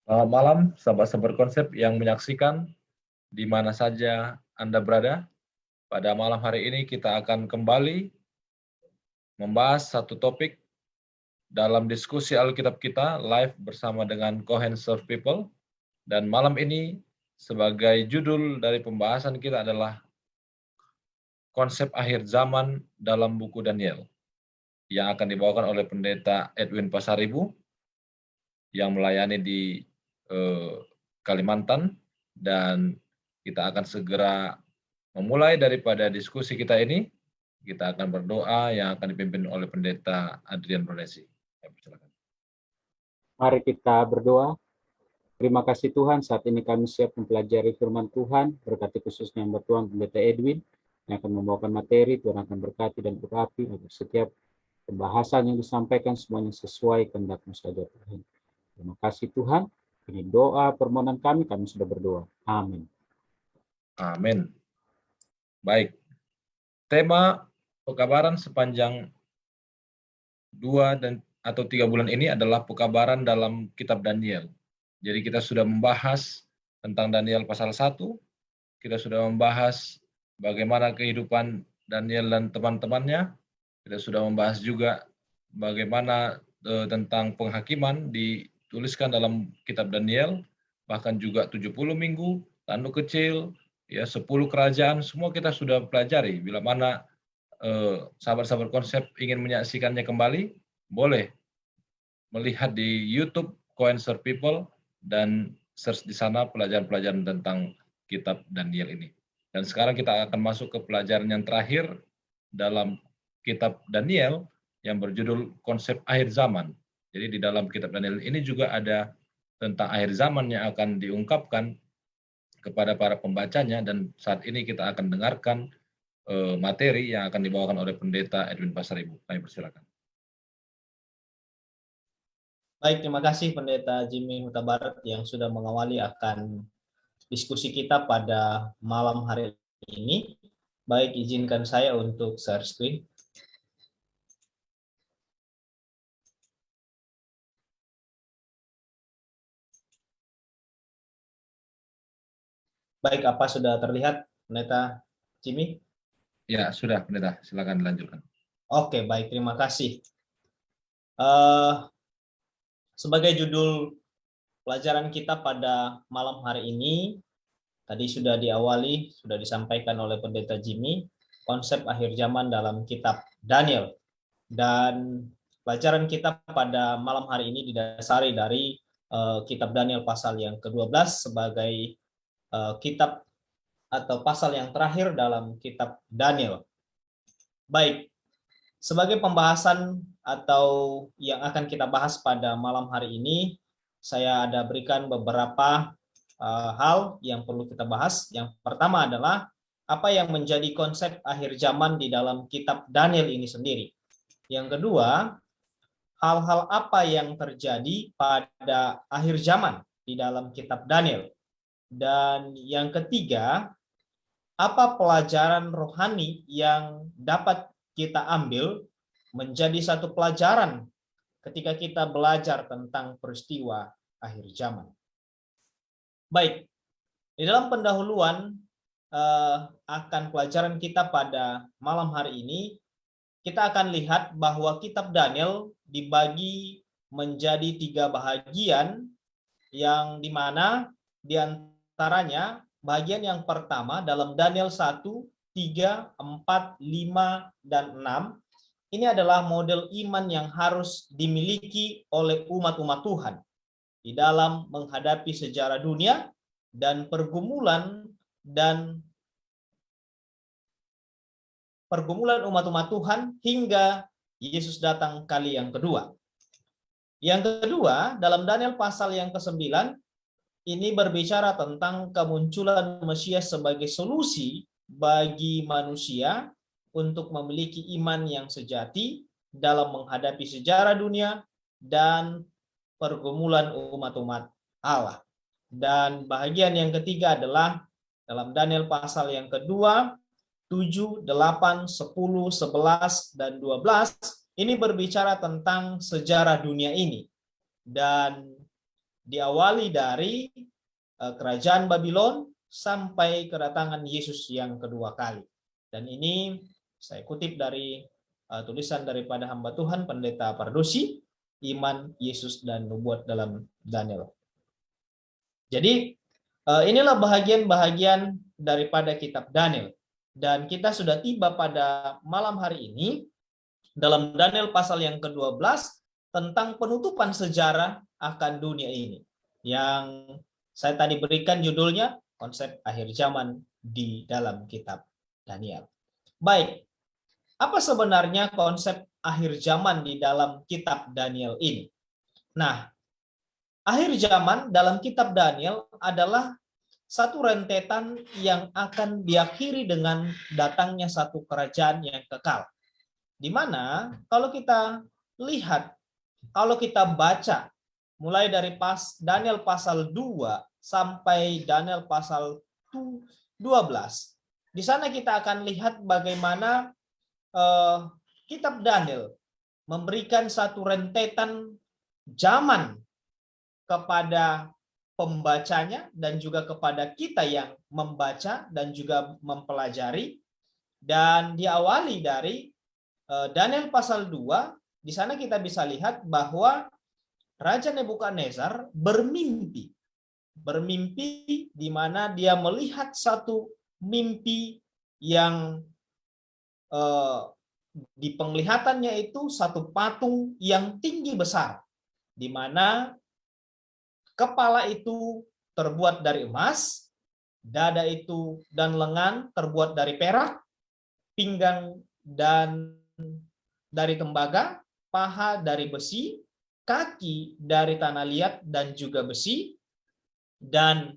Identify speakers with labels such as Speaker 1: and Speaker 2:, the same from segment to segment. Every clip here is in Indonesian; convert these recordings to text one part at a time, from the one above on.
Speaker 1: Selamat malam, sahabat-sahabat konsep yang menyaksikan di mana saja Anda berada. Pada malam hari ini kita akan kembali membahas satu topik dalam diskusi Alkitab kita live bersama dengan Cohen Serve People. Dan malam ini sebagai judul dari pembahasan kita adalah konsep akhir zaman dalam buku Daniel yang akan dibawakan oleh Pendeta Edwin Pasaribu yang melayani di Kalimantan, dan kita akan segera memulai daripada diskusi kita ini. Kita akan berdoa yang akan dipimpin oleh Pendeta Adrian Bronesi. Silakan.
Speaker 2: Mari kita berdoa. Terima kasih Tuhan, saat ini kami siap mempelajari firman Tuhan. Berkati khususnya yang bertuang Pendeta Edwin yang akan membawakan materi. Tuhan akan berkati dan berapi agar setiap pembahasan yang disampaikan semuanya sesuai kehendak-Mu saja Tuhan. Terima kasih Tuhan. Ini doa permohonan kami sudah berdoa. Amin.
Speaker 1: Amin. Baik. Tema pekabaran sepanjang 2 atau 3 bulan ini adalah pekabaran dalam kitab Daniel. Jadi kita sudah membahas tentang Daniel pasal 1, kita sudah membahas bagaimana kehidupan Daniel dan teman-temannya, kita sudah membahas juga bagaimana tentang penghakiman dituliskan dalam kitab Daniel, bahkan juga 70 minggu, tanduk kecil, ya 10 kerajaan, semua kita sudah pelajari. Bila mana sahabat-sahabat konsep ingin menyaksikannya kembali, boleh melihat di YouTube Cohen Serve People dan search di sana pelajaran-pelajaran tentang kitab Daniel ini. Dan sekarang kita akan masuk ke pelajaran yang terakhir dalam kitab Daniel yang berjudul konsep akhir zaman. Jadi di dalam kitab Daniel ini juga ada tentang akhir zaman yang akan diungkapkan kepada para pembacanya, dan saat ini kita akan dengarkan materi yang akan dibawakan oleh Pendeta Edwin Pasaribu. Kami persilakan.
Speaker 3: Baik, terima kasih Pendeta Jimmy Huta Barat yang sudah mengawali akan diskusi kita pada malam hari ini. Baik, izinkan saya untuk share screen. Baik, apa sudah terlihat, Pendeta Jimmy?
Speaker 1: Ya, sudah, Pendeta. Silakan dilanjutkan.
Speaker 3: Oke, baik. Terima kasih. Sebagai judul pelajaran kita pada malam hari ini, tadi sudah diawali, sudah disampaikan oleh Pendeta Jimmy, konsep akhir zaman dalam kitab Daniel. Dan pelajaran kita pada malam hari ini didasari dari kitab Daniel pasal yang ke-12 sebagai kitab atau pasal yang terakhir dalam kitab Daniel. Baik, sebagai pembahasan atau yang akan kita bahas pada malam hari ini, saya ada berikan beberapa hal yang perlu kita bahas. Yang pertama adalah apa yang menjadi konsep akhir zaman di dalam kitab Daniel ini sendiri. Yang kedua, hal-hal apa yang terjadi pada akhir zaman di dalam kitab Daniel. Dan yang ketiga, apa pelajaran rohani yang dapat kita ambil menjadi satu pelajaran ketika kita belajar tentang peristiwa akhir zaman. Baik, di dalam pendahuluan akan pelajaran kita pada malam hari ini, kita akan lihat bahwa kitab Daniel dibagi menjadi 3 bahagian, yang dimana di antaranya bagian yang pertama dalam Daniel 1, 3, 4, 5, dan 6. Ini adalah model iman yang harus dimiliki oleh umat-umat Tuhan di dalam menghadapi sejarah dunia dan pergumulan dan pergumulan umat-umat Tuhan hingga Yesus datang kali yang kedua. Yang kedua, dalam Daniel pasal yang ke-9, ini berbicara tentang kemunculan Mesias sebagai solusi bagi manusia untuk memiliki iman yang sejati dalam menghadapi sejarah dunia dan pergumulan umat-umat Allah. Dan bagian yang ketiga adalah dalam Daniel pasal yang kedua, 7, 8, 10, 11, dan 12, ini berbicara tentang sejarah dunia ini. Dan diawali dari kerajaan Babylon sampai kedatangan Yesus yang kedua kali. Dan ini saya kutip dari tulisan daripada hamba Tuhan Pendeta Pardosi, Iman, Yesus, dan Nubuat dalam Daniel. Jadi inilah bahagian-bahagian daripada kitab Daniel. Dan kita sudah tiba pada malam hari ini dalam Daniel pasal yang ke-12 tentang penutupan sejarah akan dunia ini. Yang saya tadi berikan judulnya konsep akhir zaman di dalam kitab Daniel. Baik, apa sebenarnya konsep akhir zaman di dalam kitab Daniel ini? Nah, akhir zaman dalam kitab Daniel adalah satu rentetan yang akan diakhiri dengan datangnya satu kerajaan yang kekal. Di mana kalau kita lihat, kalau kita baca mulai dari Daniel pasal 2 sampai Daniel pasal 12, di sana kita akan lihat bagaimana kitab Daniel memberikan satu rentetan zaman kepada pembacanya dan juga kepada kita yang membaca dan juga mempelajari. Dan diawali dari Daniel pasal 2, di sana kita bisa lihat bahwa Raja Nebukadnezar bermimpi di mana dia melihat satu mimpi yang di penglihatannya itu satu patung yang tinggi besar, di mana kepala itu terbuat dari emas, dada itu dan lengan terbuat dari perak, pinggang dan dari tembaga, paha dari besi, kaki dari tanah liat dan juga besi. Dan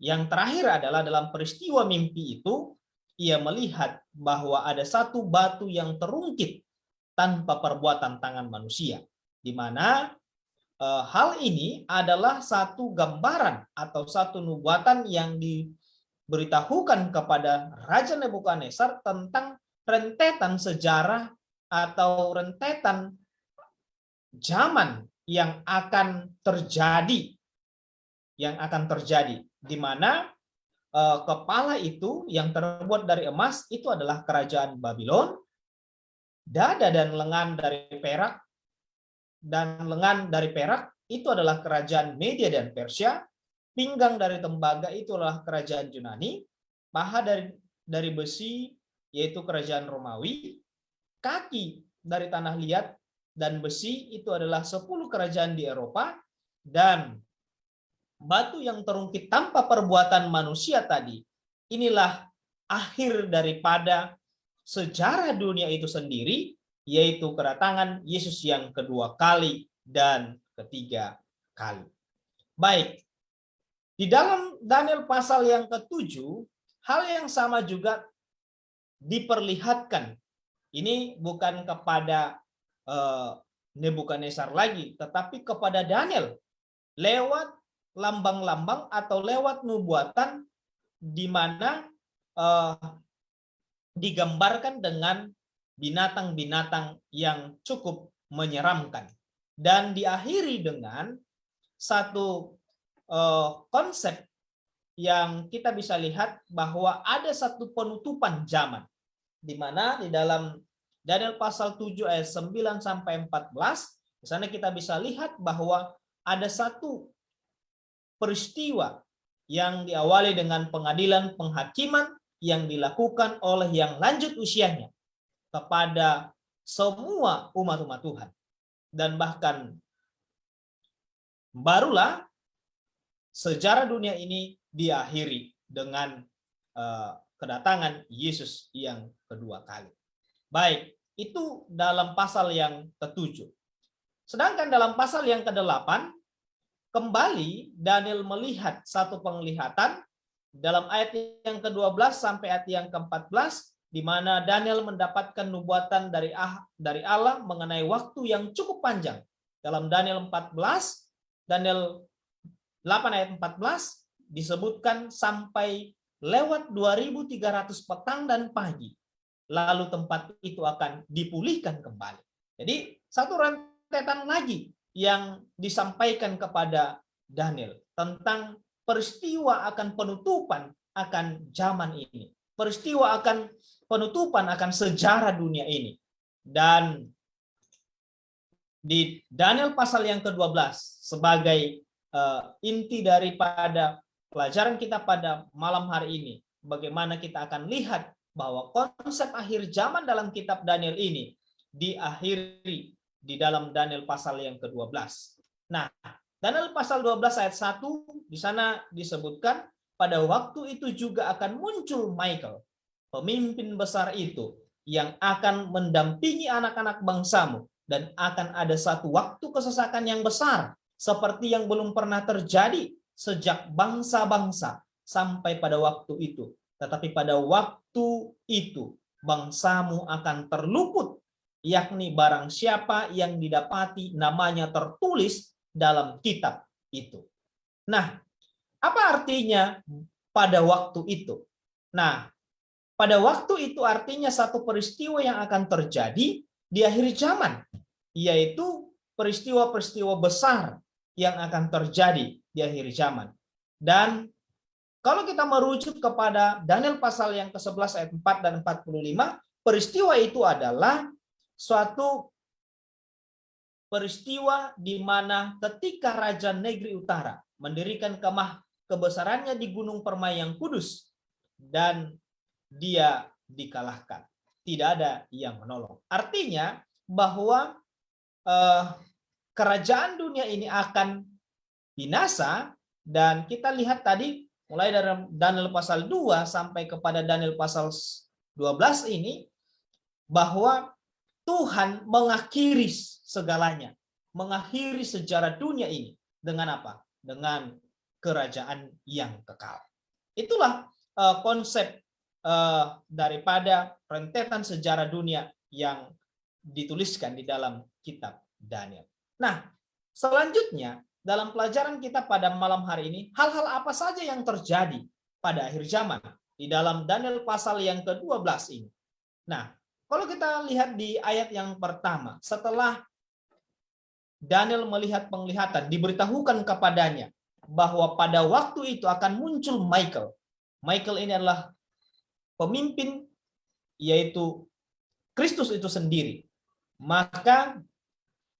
Speaker 3: yang terakhir adalah dalam peristiwa mimpi itu, ia melihat bahwa ada satu batu yang terungkit tanpa perbuatan tangan manusia, di mana hal ini adalah satu gambaran atau satu nubuatan yang diberitahukan kepada Raja Nebukadnezar tentang rentetan sejarah atau rentetan zaman yang akan terjadi, di mana kepala itu yang terbuat dari emas itu adalah kerajaan Babylon, dada dan lengan dari perak itu adalah kerajaan Media dan Persia, pinggang dari tembaga itu adalah kerajaan Yunani, paha dari besi yaitu kerajaan Romawi, kaki dari tanah liat dan besi itu adalah 10 kerajaan di Eropa, dan batu yang terungkit tanpa perbuatan manusia tadi, inilah akhir daripada sejarah dunia itu sendiri, yaitu kedatangan Yesus yang kedua kali dan ketiga kali. Baik, di dalam Daniel pasal yang ke-7, hal yang sama juga diperlihatkan. Ini bukan kepada Nebukadnezar lagi, tetapi kepada Daniel lewat lambang-lambang atau lewat nubuatan di mana digambarkan dengan binatang-binatang yang cukup menyeramkan, dan diakhiri dengan satu konsep yang kita bisa lihat bahwa ada satu penutupan zaman, di mana di dalam Daniel pasal 7 ayat 9 sampai 14, di sana kita bisa lihat bahwa ada satu peristiwa yang diawali dengan pengadilan penghakiman yang dilakukan oleh yang lanjut usianya kepada semua umat-umat Tuhan. Dan bahkan barulah sejarah dunia ini diakhiri dengan kedatangan Yesus yang kedua kali. Baik, itu dalam pasal yang ke-7. Sedangkan dalam pasal yang ke-8, kembali Daniel melihat satu penglihatan dalam ayat yang ke-12 sampai ayat yang ke-14, di mana Daniel mendapatkan nubuatan dari Allah mengenai waktu yang cukup panjang. Dalam Daniel 14, Daniel 8 ayat 14 disebutkan sampai lewat 2300 petang dan pagi. Lalu tempat itu akan dipulihkan kembali. Jadi satu rentetan lagi yang disampaikan kepada Daniel tentang peristiwa akan penutupan akan zaman ini. Peristiwa akan penutupan akan sejarah dunia ini. Dan di Daniel pasal yang ke-12 sebagai inti daripada pelajaran kita pada malam hari ini, bagaimana kita akan lihat bahwa konsep akhir zaman dalam kitab Daniel ini diakhiri di dalam Daniel pasal yang ke-12. Nah, Daniel pasal 12 ayat 1 di sana disebutkan pada waktu itu juga akan muncul Michael, pemimpin besar itu yang akan mendampingi anak-anak bangsamu, dan akan ada satu waktu kesesakan yang besar seperti yang belum pernah terjadi sejak bangsa-bangsa sampai pada waktu itu. Tetapi pada waktu itu bangsamu akan terluput, yakni barang siapa yang didapati namanya tertulis dalam kitab itu. Nah, apa artinya pada waktu itu? Nah, pada waktu itu artinya satu peristiwa yang akan terjadi di akhir zaman, yaitu peristiwa-peristiwa besar yang akan terjadi di akhir zaman. Dan kalau kita merujuk kepada Daniel pasal yang ke-11 ayat 4 dan 45, peristiwa itu adalah suatu peristiwa di mana ketika Raja Negeri Utara mendirikan kemah kebesarannya di Gunung Permai yang kudus, dan dia dikalahkan. Tidak ada yang menolong. Artinya bahwa kerajaan dunia ini akan binasa, dan kita lihat tadi mulai dari Daniel pasal 2 sampai kepada Daniel pasal 12 ini, bahwa Tuhan mengakhiri segalanya, mengakhiri sejarah dunia ini dengan apa? Dengan kerajaan yang kekal. Itulah konsep daripada rentetan sejarah dunia yang dituliskan di dalam kitab Daniel. Nah, selanjutnya dalam pelajaran kita pada malam hari ini, hal-hal apa saja yang terjadi pada akhir zaman di dalam Daniel pasal yang ke-12 ini. Nah, kalau kita lihat di ayat yang pertama, setelah Daniel melihat penglihatan, diberitahukan kepadanya bahwa pada waktu itu akan muncul Michael. Michael ini adalah pemimpin, yaitu Kristus itu sendiri. Maka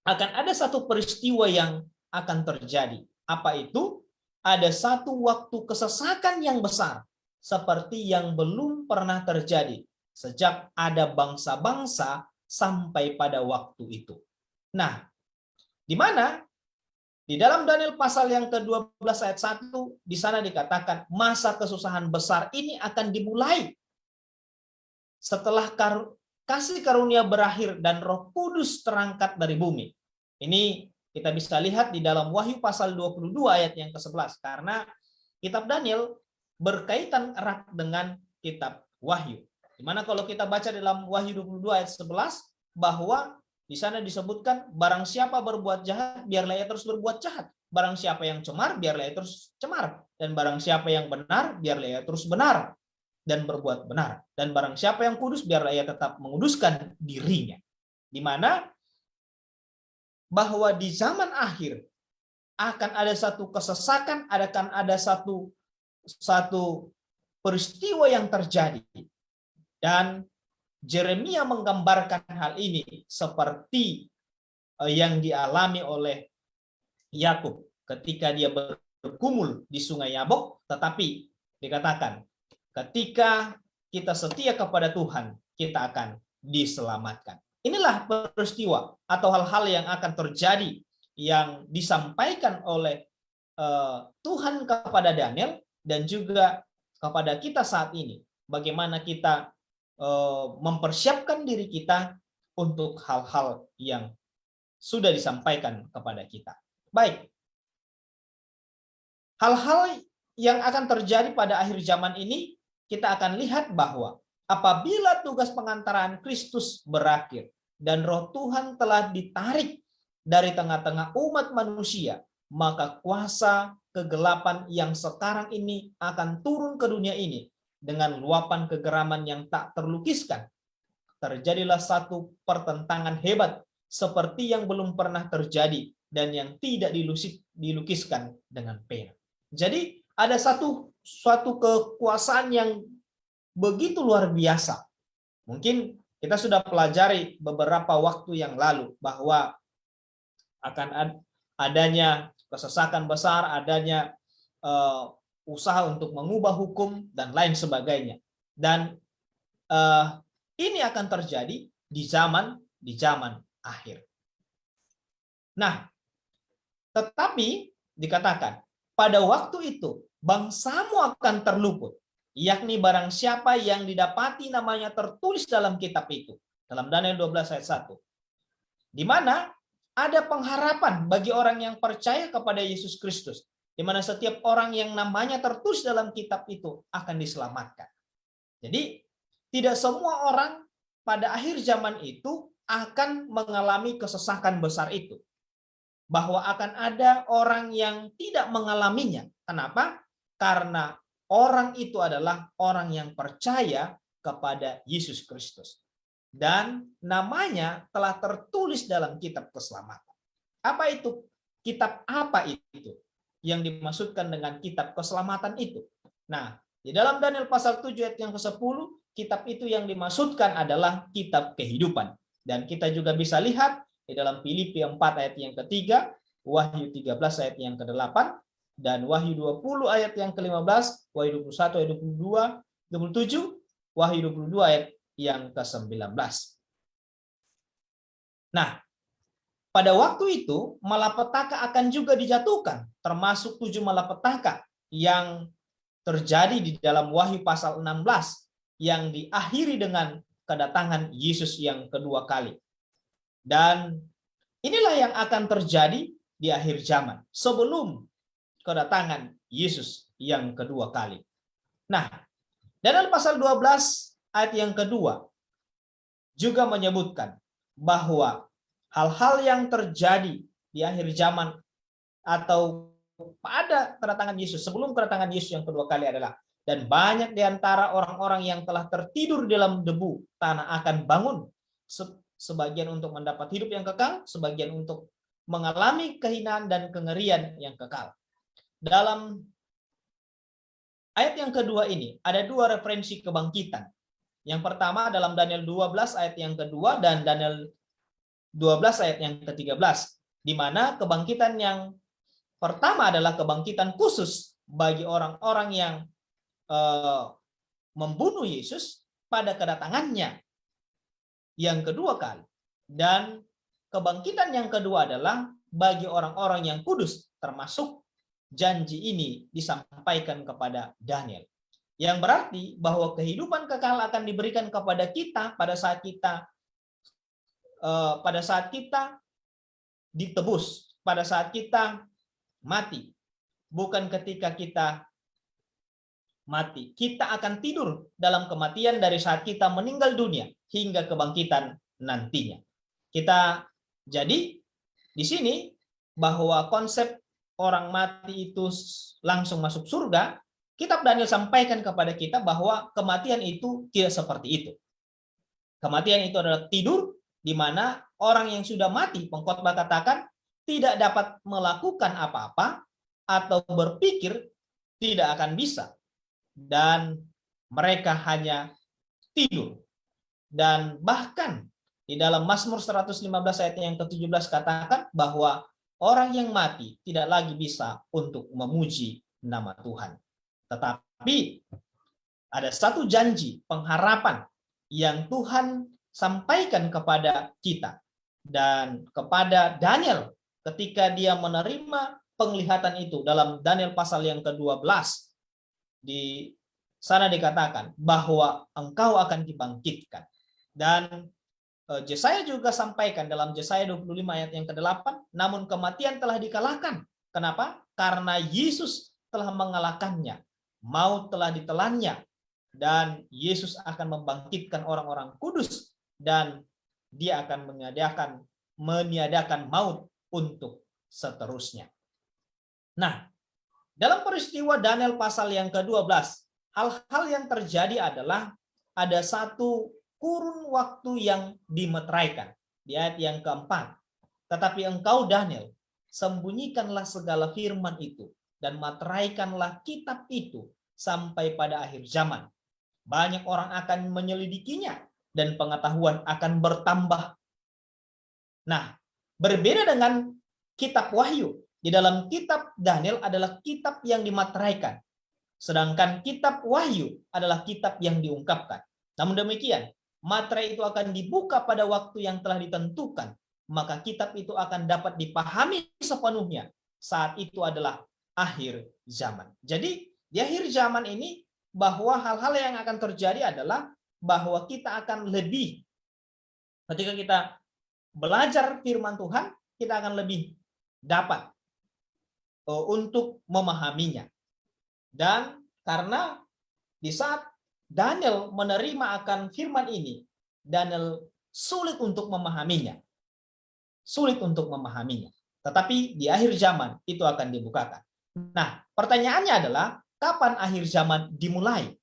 Speaker 3: akan ada satu peristiwa yang akan terjadi. Apa itu? Ada satu waktu kesesakan yang besar, seperti yang belum pernah terjadi sejak ada bangsa-bangsa sampai pada waktu itu. Nah, di mana di dalam Daniel pasal yang ke-12 ayat 1 di sana dikatakan masa kesusahan besar ini akan dimulai setelah kasih karunia berakhir dan Roh Kudus terangkat dari bumi. Ini kita bisa lihat di dalam Wahyu pasal 22 ayat yang ke-11, karena kitab Daniel berkaitan erat dengan kitab Wahyu. Dimana kalau kita baca dalam Wahyu 22 ayat 11, bahwa di sana disebutkan barang siapa berbuat jahat, biarlah ia terus berbuat jahat. Barang siapa yang cemar, biarlah ia terus cemar. Dan barang siapa yang benar, biarlah ia terus benar dan berbuat benar. Dan barang siapa yang kudus, biarlah ia tetap menguduskan dirinya. Di mana bahwa di zaman akhir akan ada satu kesesakan, akan ada satu peristiwa yang terjadi. Dan Yeremia menggambarkan hal ini seperti yang dialami oleh Yakub ketika dia bergumul di Sungai Yabok, tetapi dikatakan ketika kita setia kepada Tuhan, kita akan diselamatkan. Inilah peristiwa atau hal-hal yang akan terjadi yang disampaikan oleh Tuhan kepada Daniel dan juga kepada kita saat ini. Bagaimana kita mempersiapkan diri kita untuk hal-hal yang sudah disampaikan kepada kita. Baik, hal-hal yang akan terjadi pada akhir zaman ini, kita akan lihat bahwa apabila tugas pengantaran Kristus berakhir dan Roh Tuhan telah ditarik dari tengah-tengah umat manusia, maka kuasa kegelapan yang sekarang ini akan turun ke dunia ini dengan luapan kegeraman yang tak terlukiskan. Terjadilah satu pertentangan hebat seperti yang belum pernah terjadi dan yang tidak dilukiskan dengan pena. Jadi ada suatu kekuasaan yang begitu luar biasa. Mungkin kita sudah pelajari beberapa waktu yang lalu bahwa akan adanya kesesakan besar, adanya usaha untuk mengubah hukum dan lain sebagainya. Dan ini akan terjadi di zaman akhir. Nah, tetapi dikatakan pada waktu itu bangsamu akan terluput, yakni barang siapa yang didapati namanya tertulis dalam kitab itu, dalam Daniel 12 ayat 1. Di mana ada pengharapan bagi orang yang percaya kepada Yesus Kristus, di mana setiap orang yang namanya tertulis dalam kitab itu akan diselamatkan. Jadi tidak semua orang pada akhir zaman itu akan mengalami kesesakan besar itu. Bahwa akan ada orang yang tidak mengalaminya. Kenapa? Karena orang itu adalah orang yang percaya kepada Yesus Kristus. Dan namanya telah tertulis dalam kitab keselamatan. Apa itu? Kitab apa itu yang dimaksudkan dengan kitab keselamatan itu? Nah, di dalam Daniel pasal 7 ayat yang ke-10, kitab itu yang dimaksudkan adalah kitab kehidupan. Dan kita juga bisa lihat di dalam Filipi 4 ayat yang ke-3, Wahyu 13 ayat yang ke-8, dan Wahyu 20 ayat yang ke-15, Wahyu 21 ayat 27, Wahyu 22 ayat yang ke-19. Nah, pada waktu itu malapetaka akan juga dijatuhkan, termasuk 7 malapetaka yang terjadi di dalam Wahyu pasal 16 yang diakhiri dengan kedatangan Yesus yang kedua kali. Dan inilah yang akan terjadi di akhir zaman sebelum kedatangan Yesus yang kedua kali. Nah, dalam pasal 12 ayat yang kedua juga menyebutkan bahwa hal-hal yang terjadi di akhir zaman atau pada kedatangan Yesus, sebelum kedatangan Yesus yang kedua kali adalah, dan banyak di antara orang-orang yang telah tertidur dalam debu tanah akan bangun, sebagian untuk mendapat hidup yang kekal, sebagian untuk mengalami kehinaan dan kengerian yang kekal. Dalam ayat yang kedua ini ada 2 referensi kebangkitan. Yang pertama dalam Daniel 12 ayat yang kedua dan Daniel 12 ayat yang ke-13, di mana kebangkitan yang pertama adalah kebangkitan khusus bagi orang-orang yang membunuh Yesus pada kedatangannya yang kedua kali. Dan kebangkitan yang kedua adalah bagi orang-orang yang kudus, termasuk janji ini disampaikan kepada Daniel. Yang berarti bahwa kehidupan kekal akan diberikan kepada kita pada saat kita ditebus, pada saat kita mati. Bukan ketika kita mati. Kita akan tidur dalam kematian dari saat kita meninggal dunia hingga kebangkitan nantinya. Jadi di sini bahwa konsep orang mati itu langsung masuk surga, kitab Daniel sampaikan kepada kita bahwa kematian itu tidak seperti itu. Kematian itu adalah tidur, di mana orang yang sudah mati, pengkhotbah katakan, tidak dapat melakukan apa-apa atau berpikir tidak akan bisa. Dan mereka hanya tidur. Dan bahkan di dalam Mazmur 115 ayat yang ke-17 katakan bahwa orang yang mati tidak lagi bisa untuk memuji nama Tuhan. Tetapi ada satu janji, pengharapan yang Tuhan sampaikan kepada kita dan kepada Daniel ketika dia menerima penglihatan itu dalam Daniel pasal yang ke-12. sana dikatakan bahwa engkau akan dibangkitkan. Dan Yesaya juga sampaikan dalam Yesaya 25 ayat yang ke-8, namun kematian telah dikalahkan. Kenapa? Karena Yesus telah mengalahkannya. Maut telah ditelannya. Dan Yesus akan membangkitkan orang-orang kudus. Dan dia akan meniadakan maut untuk seterusnya. Nah, dalam peristiwa Daniel pasal yang ke-12, hal-hal yang terjadi adalah ada satu kurun waktu yang dimeteraikan. Di ayat yang keempat. Tetapi engkau Daniel, sembunyikanlah segala firman itu dan materaikanlah kitab itu sampai pada akhir zaman. Banyak orang akan menyelidikinya dan pengetahuan akan bertambah. Nah, berbeda dengan kitab Wahyu. Di dalam kitab Daniel adalah kitab yang dimateraikan. Sedangkan kitab Wahyu adalah kitab yang diungkapkan. Namun demikian, materai itu akan dibuka pada waktu yang telah ditentukan. Maka kitab itu akan dapat dipahami sepenuhnya. Saat itu adalah akhir zaman. Jadi di akhir zaman ini bahwa hal-hal yang akan terjadi adalah bahwa kita akan lebih, ketika kita belajar firman Tuhan, kita akan lebih dapat untuk memahaminya. Dan karena di saat Daniel menerima akan firman ini, Daniel sulit untuk memahaminya. Sulit untuk memahaminya. Tetapi di akhir zaman itu akan dibukakan. Nah, pertanyaannya adalah kapan akhir zaman dimulai?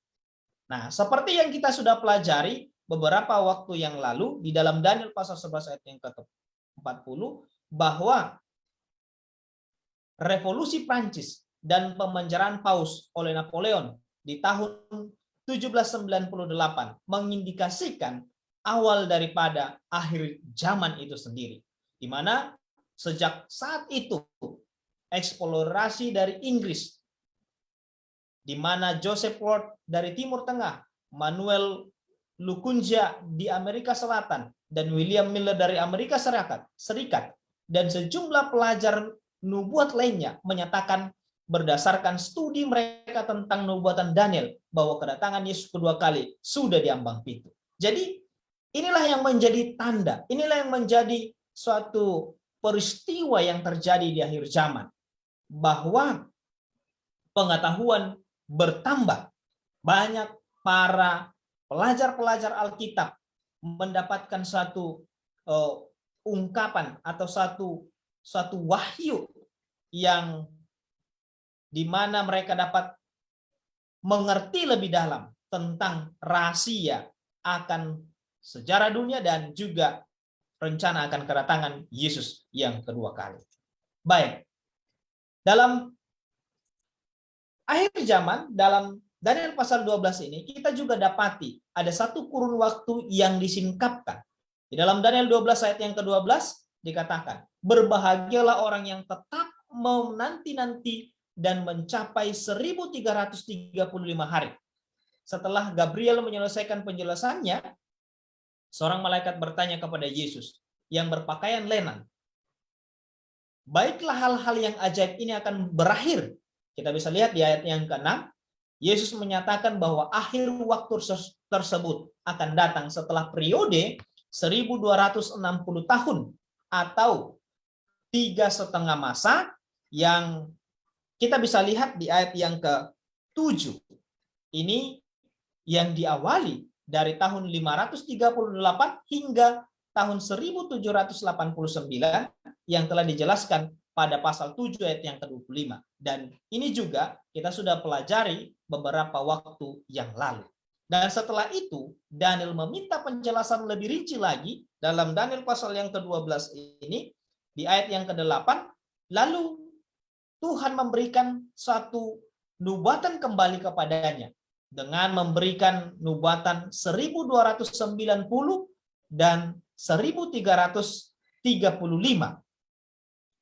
Speaker 3: Nah, seperti yang kita sudah pelajari beberapa waktu yang lalu di dalam Daniel pasal 11 ayat yang ke-40, bahwa revolusi Prancis dan pemenjaraan Paus oleh Napoleon di tahun 1798 mengindikasikan awal daripada akhir zaman itu sendiri. Di mana sejak saat itu eksplorasi dari Inggris, di mana Joseph Ward dari Timur Tengah, Manuel Lacunza di Amerika Selatan, dan William Miller dari Amerika Serikat, dan sejumlah pelajar nubuat lainnya menyatakan berdasarkan studi mereka tentang nubuatan Daniel bahwa kedatangan Yesus kedua kali sudah di ambang pintu. Jadi inilah yang menjadi tanda, inilah yang menjadi suatu peristiwa yang terjadi di akhir zaman, bahwa pengetahuan bertambah. Banyak para pelajar-pelajar Alkitab mendapatkan satu ungkapan atau suatu wahyu yang di mana mereka dapat mengerti lebih dalam tentang rahasia akan sejarah dunia dan juga rencana akan kedatangan Yesus yang kedua kali. Baik. Dalam akhir zaman, dalam Daniel pasal 12 ini, kita juga dapati ada satu kurun waktu yang disingkapkan. Di dalam Daniel 12 ayat yang ke-12 dikatakan, berbahagialah orang yang tetap menanti-nanti dan mencapai 1335 hari. Setelah Gabriel menyelesaikan penjelasannya, seorang malaikat bertanya kepada Yesus yang berpakaian lenan, baiklah hal-hal yang ajaib ini akan berakhir. Kita bisa lihat di ayat yang ke-6, Yesus menyatakan bahwa akhir waktu tersebut akan datang setelah periode 1260 tahun atau 3,5 masa yang kita bisa lihat di ayat yang ke-7. Ini yang diawali dari tahun 538 hingga tahun 1789 yang telah dijelaskan pada pasal 7 ayat yang ke-25. Dan ini juga kita sudah pelajari beberapa waktu yang lalu. Dan setelah itu, Daniel meminta penjelasan lebih rinci lagi dalam Daniel pasal yang ke-12 ini, di ayat yang ke-8, lalu Tuhan memberikan suatu nubuatan kembali kepadanya dengan memberikan nubuatan 1290 dan 1335.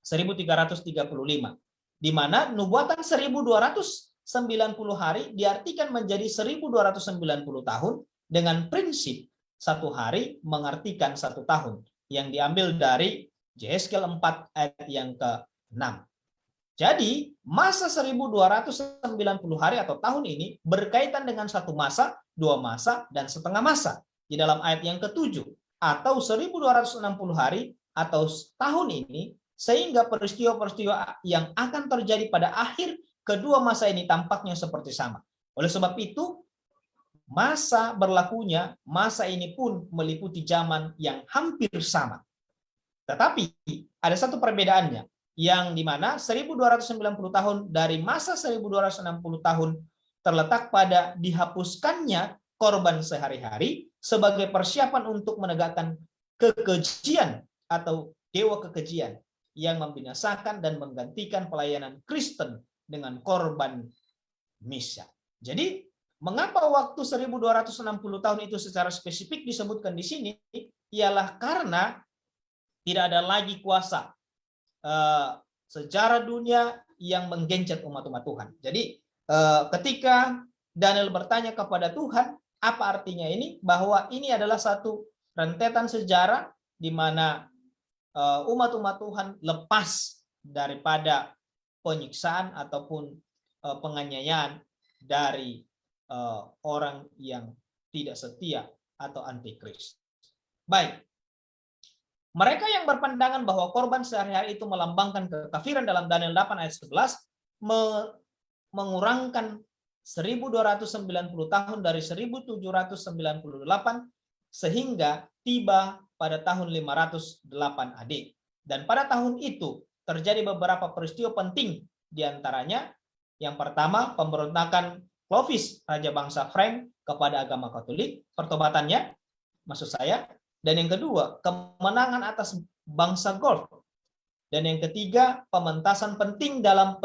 Speaker 3: 1335, di mana nubuatan 1290 hari diartikan menjadi 1290 tahun dengan prinsip satu hari mengartikan satu tahun yang diambil dari Yehezkiel 4 ayat yang ke-6. Jadi masa 1290 hari atau tahun ini berkaitan dengan satu masa, dua masa, dan setengah masa. Di dalam ayat yang ke-7, atau 1260 hari atau tahun ini, sehingga peristiwa-peristiwa yang akan terjadi pada akhir kedua masa ini tampaknya seperti sama. Oleh sebab itu, masa berlakunya, masa ini pun meliputi zaman yang hampir sama. Tetapi ada satu perbedaannya, yang dimana 1290 tahun dari masa 1260 tahun terletak pada dihapuskannya korban sehari-hari sebagai persiapan untuk menegakkan kekejian atau dewa kekejian yang membinasakan dan menggantikan pelayanan Kristen dengan korban misya. Jadi, mengapa waktu 1260 tahun itu secara spesifik disebutkan di sini? Ialah karena tidak ada lagi kuasa sejarah dunia yang menggencet umat-umat Tuhan. Jadi ketika Daniel bertanya kepada Tuhan, apa artinya ini? Bahwa ini adalah satu rentetan sejarah di mana umat-umat Tuhan lepas daripada penyiksaan ataupun penganiayaan dari orang yang tidak setia atau antikris. Baik. Mereka yang berpandangan bahwa korban sehari-hari itu melambangkan kekafiran dalam Daniel 8 ayat 11 mengurangkan 1290 tahun dari 1798 sehingga tiba pada tahun 508 AD. Dan pada tahun itu terjadi beberapa peristiwa penting, diantaranya yang pertama pemberontakan Clovis, raja bangsa Frank, kepada agama Katolik, pertobatannya maksud saya. Dan yang kedua, kemenangan atas bangsa Gold. Dan yang ketiga, pementasan penting dalam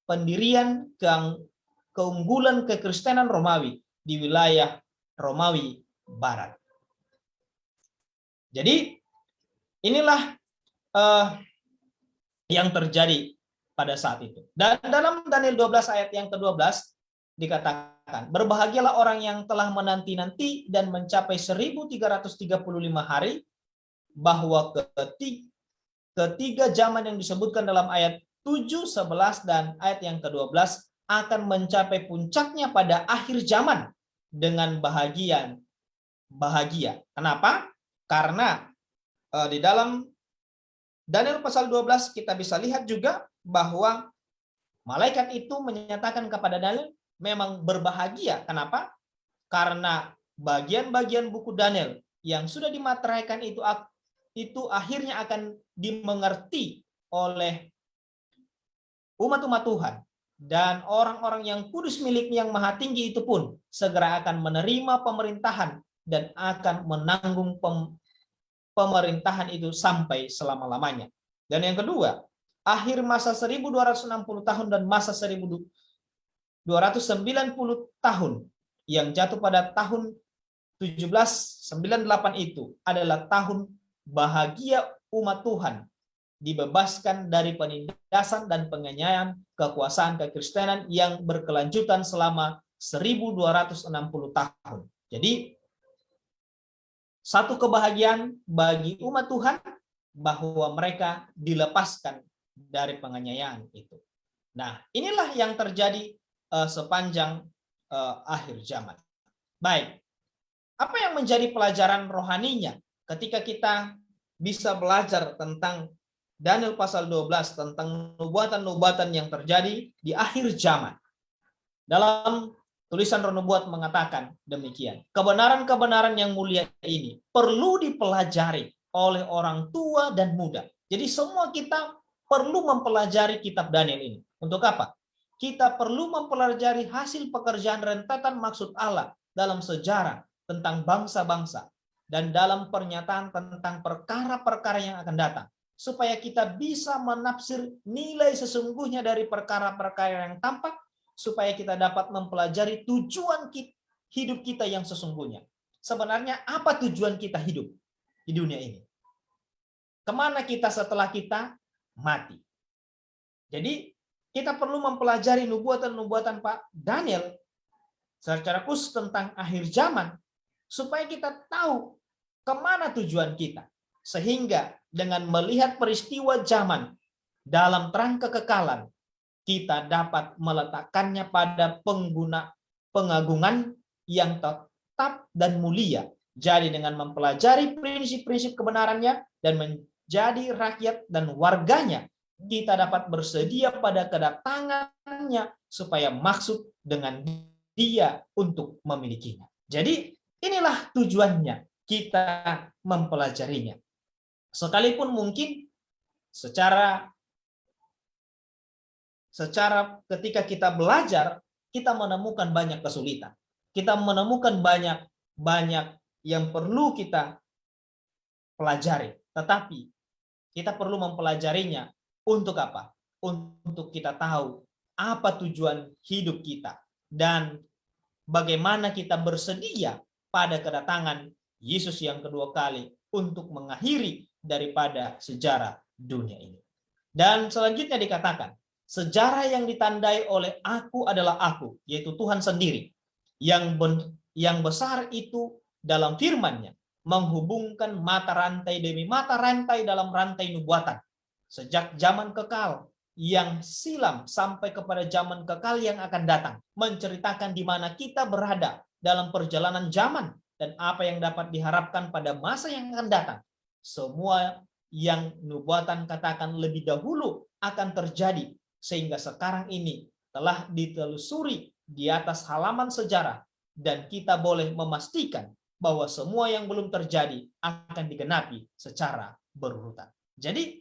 Speaker 3: pendirian keunggulan kekristenan Romawi di wilayah Romawi Barat. Jadi, inilah yang terjadi pada saat itu. Dan dalam Daniel 12 ayat yang ke-12 dikatakan, berbahagialah orang yang telah menanti-nanti dan mencapai 1335 hari, bahwa ketiga zaman yang disebutkan dalam ayat 7, 11, dan ayat yang ke-12 akan mencapai puncaknya pada akhir zaman dengan bahagia. Kenapa? Karena di dalam Daniel pasal 12 kita bisa lihat juga bahwa malaikat itu menyatakan kepada Daniel memang berbahagia. Kenapa? Karena bagian-bagian buku Daniel yang sudah dimateraikan itu akhirnya akan dimengerti oleh umat-umat Tuhan. Dan orang-orang yang kudus miliknya yang maha tinggi itu pun segera akan menerima pemerintahan dan akan menanggung pemerintahan itu sampai selama-lamanya. Dan yang kedua, akhir masa 1260 tahun dan masa 1290 tahun yang jatuh pada tahun 1798 itu adalah tahun bahagia umat Tuhan, dibebaskan dari penindasan dan penganiayaan kekuasaan kekristenan yang berkelanjutan selama 1260 tahun. Jadi satu kebahagiaan bagi umat Tuhan bahwa mereka dilepaskan dari penganiayaan itu. Nah, inilah yang terjadi sepanjang akhir zaman. Baik, apa yang menjadi pelajaran rohaninya ketika kita bisa belajar tentang Daniel pasal 12 tentang nubuatan-nubuatan yang terjadi di akhir zaman? Dalam tulisan Roh Nubuat mengatakan demikian. Kebenaran-kebenaran yang mulia ini perlu dipelajari oleh orang tua dan muda. Jadi semua kita perlu mempelajari kitab Daniel ini. Untuk apa? Kita perlu mempelajari hasil pekerjaan rentetan maksud Allah dalam sejarah tentang bangsa-bangsa dan dalam pernyataan tentang perkara-perkara yang akan datang, supaya kita bisa menafsir nilai sesungguhnya dari perkara-perkara yang tampak, supaya kita dapat mempelajari tujuan hidup kita yang sesungguhnya. Sebenarnya apa tujuan kita hidup di dunia ini? Kemana kita setelah kita mati? Jadi kita perlu mempelajari nubuatan-nubuatan Pak Daniel secara khusus tentang akhir zaman, supaya kita tahu kemana tujuan kita. Sehingga dengan melihat peristiwa zaman dalam terang kekekalan, kita dapat meletakkannya pada pengagungan yang tetap dan mulia. Jadi dengan mempelajari prinsip-prinsip kebenarannya dan menjadi rakyat dan warganya, kita dapat bersedia pada kedatangannya supaya maksud dengan dia untuk memilikinya. Jadi inilah tujuannya kita mempelajarinya. Sekalipun mungkin secara ketika kita belajar, kita menemukan banyak kesulitan. Kita menemukan banyak yang perlu kita pelajari. Tetapi kita perlu mempelajarinya untuk apa? Untuk kita tahu apa tujuan hidup kita dan bagaimana kita bersedia pada kedatangan Yesus yang kedua kali untuk mengakhiri daripada sejarah dunia ini. Dan selanjutnya dikatakan, sejarah yang ditandai oleh aku adalah aku, yaitu Tuhan sendiri, yang besar itu dalam firman-Nya menghubungkan mata rantai demi mata rantai dalam rantai nubuatan sejak zaman kekal yang silam sampai kepada zaman kekal yang akan datang, menceritakan di mana kita berada dalam perjalanan zaman dan apa yang dapat diharapkan pada masa yang akan datang. Semua yang nubuatan katakan lebih dahulu akan terjadi, sehingga sekarang ini telah ditelusuri di atas halaman sejarah, dan kita boleh memastikan bahwa semua yang belum terjadi akan digenapi secara berurutan. Jadi,